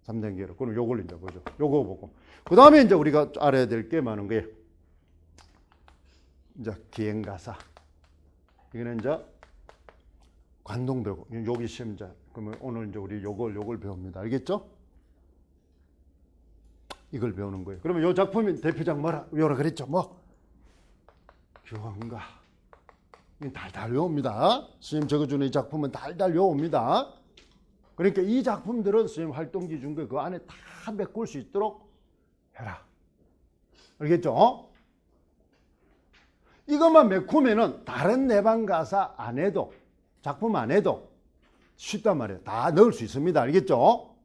3단계로. 그럼 요걸 이제 보죠. 요거 보고. 그 다음에 이제 우리가 알아야 될 게 많은 거예요. 이제 기행가사. 이거는 이제 관동배고. 여기 시험자. 그러면 오늘 이제 우리 요걸 배웁니다. 알겠죠? 이걸 배우는 거예요. 그러면 요 작품의 대표작 뭐라 그랬죠? 뭐? 교황가. 달달 외웁니다. 선생님 적어주는 이 작품은 달달 외웁니다. 그러니까 이 작품들은 선생님 활동지 중에 그 안에 다 메꿀 수 있도록 해라. 알겠죠? 이것만 메꾸면은 다른 내방 가사 안 해도, 작품 안 해도 쉽단 말이에요. 다 넣을 수 있습니다. 알겠죠?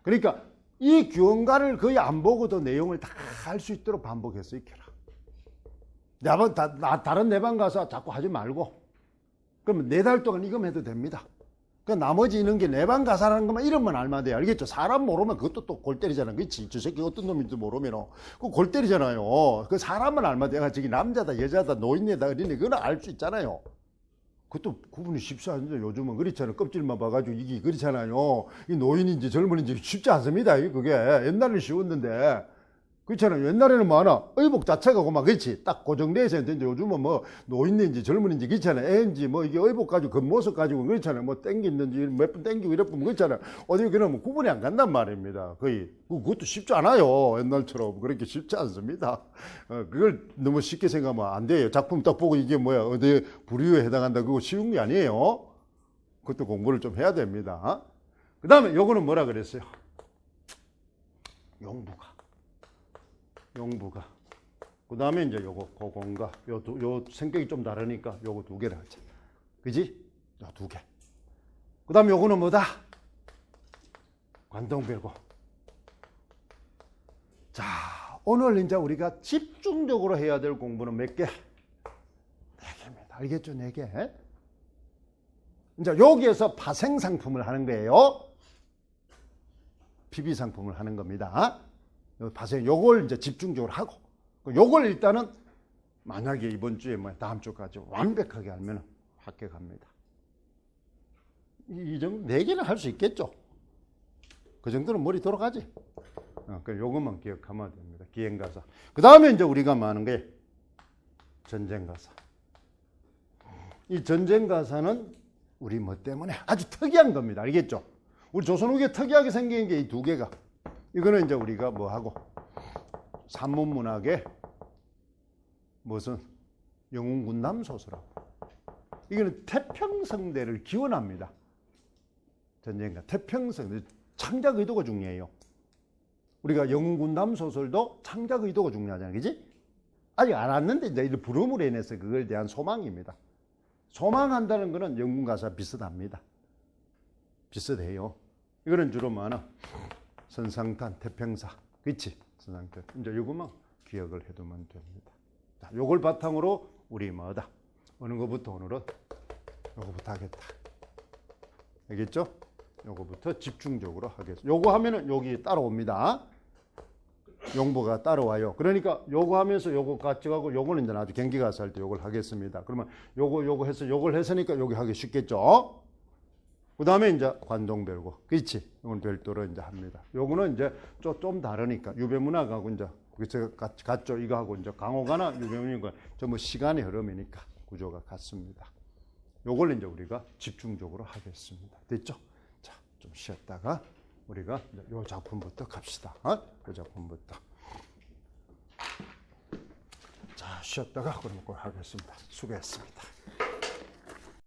그러니까 이 교원가를 거의 안 보고도 내용을 다 할 수 있도록 반복해서 익혀라. 다른 내방 가사 자꾸 하지 말고, 그러면 4달 동안 이거만 해도 됩니다. 그 나머지 있는 게 내방 가사라는 것만 이름만 알면 돼요. 알겠죠? 사람 모르면 그것도 또 골 때리잖아요. 그치? 저 새끼 어떤 놈인지 모르면 그거 골 때리잖아요. 그 사람만 알면 돼요. 저기 남자다, 여자다, 노인네다, 어린애, 그건 알 수 있잖아요. 그것도 구분이 쉽지 않은데 요즘은 그렇잖아요. 껍질만 봐가지고 이게 그렇잖아요. 이 노인인지 젊은인지 쉽지 않습니다. 그게 옛날에는 쉬웠는데. 그렇잖아요. 옛날에는 뭐 하나 의복 자체가 막 그렇지 딱 고정되어 있어야 되는데 요즘은 뭐 노인인지 젊은인지 그렇잖아요. 애인지 뭐 이게 의복 가지고 겉모습 가지고 그렇잖아요. 뭐 땡기는지 몇 분 땡기고 이래 보면 그렇잖아요. 어디 그러면 구분이 안 간단 말입니다. 거의 그것도 쉽지 않아요. 옛날처럼 그렇게 쉽지 않습니다. 그걸 너무 쉽게 생각하면 안 돼요. 작품 딱 보고 이게 뭐야 어디 부류에 해당한다 그거 쉬운 게 아니에요. 그것도 공부를 좀 해야 됩니다. 그 다음에 요거는 뭐라 그랬어요? 용부가. 그 다음에 이제 요거 고공가. 요 성격이 좀 다르니까 요거 2개를 하자. 그지? 요 2개. 그 다음에 요거는 뭐다? 관동별고. 자, 오늘 이제 우리가 집중적으로 해야 될 공부는 몇 개? 4개입니다. 알겠죠? 4개. 이제 여기에서 파생상품을 하는 거예요. PB상품을 하는 겁니다. 요걸 이제 집중적으로 하고, 요걸 일단은 만약에 이번 주에 뭐 다음 주까지 완벽하게 알면 합격합니다. 이 정도 4개는 할 수 있겠죠. 그 정도는 머리 돌아가지. 요것만 기억하면 됩니다. 기행가사. 그 다음에 이제 우리가 많은 게 전쟁가사. 이 전쟁가사는 우리 뭐 때문에 아주 특이한 겁니다. 알겠죠? 우리 조선 후기에 특이하게 생긴 게 이 2개가. 이거는 이제 우리가 뭐 하고 산문문학의 무슨 영웅군남 소설하고 이거는 태평성대를 기원합니다. 전쟁가 태평성 창작 의도가 중요해요. 우리가 영웅군남 소설도 창작 의도가 중요하잖아요. 그지? 아직 안 왔는데 이제 이 부름으로 인해서 그걸 대한 소망입니다. 소망한다는 거는 영웅가사 비슷합니다. 비슷해요. 이거는 주로 뭐나 선상탄, 태평사. 그렇지? 선상탄. 이제 이것만 기억을 해두면 됩니다. 자, 요걸 바탕으로 우리 뭐다? 어느 거부터 오늘은 요거부터 하겠다. 알겠죠? 요거부터 집중적으로 하겠습니다. 요거 하면은 여기 따라옵니다. 용보가 따라와요. 그러니까 요거 하면서 요거 같이 가고 요거는 이제 나중에 경기 가서 할 때 요걸 하겠습니다. 그러면 요거 해서 요걸 했으니까 여기 하기 쉽겠죠? 그 다음에 이제 관동별고. 그렇지? 이건 별도로 이제 합니다. 요거는 이제 좀 다르니까. 유배문학하고 이제 그래서 같죠. 이거하고 이제 강호가나 유배문학과 전부 시간의 흐름이니까 구조가 같습니다. 요걸 이제 우리가 집중적으로 하겠습니다. 됐죠? 자, 좀 쉬었다가 우리가 요 작품부터 갑시다. 그 작품부터. 자, 쉬었다가 그럼 꼭 하겠습니다. 수고했습니다.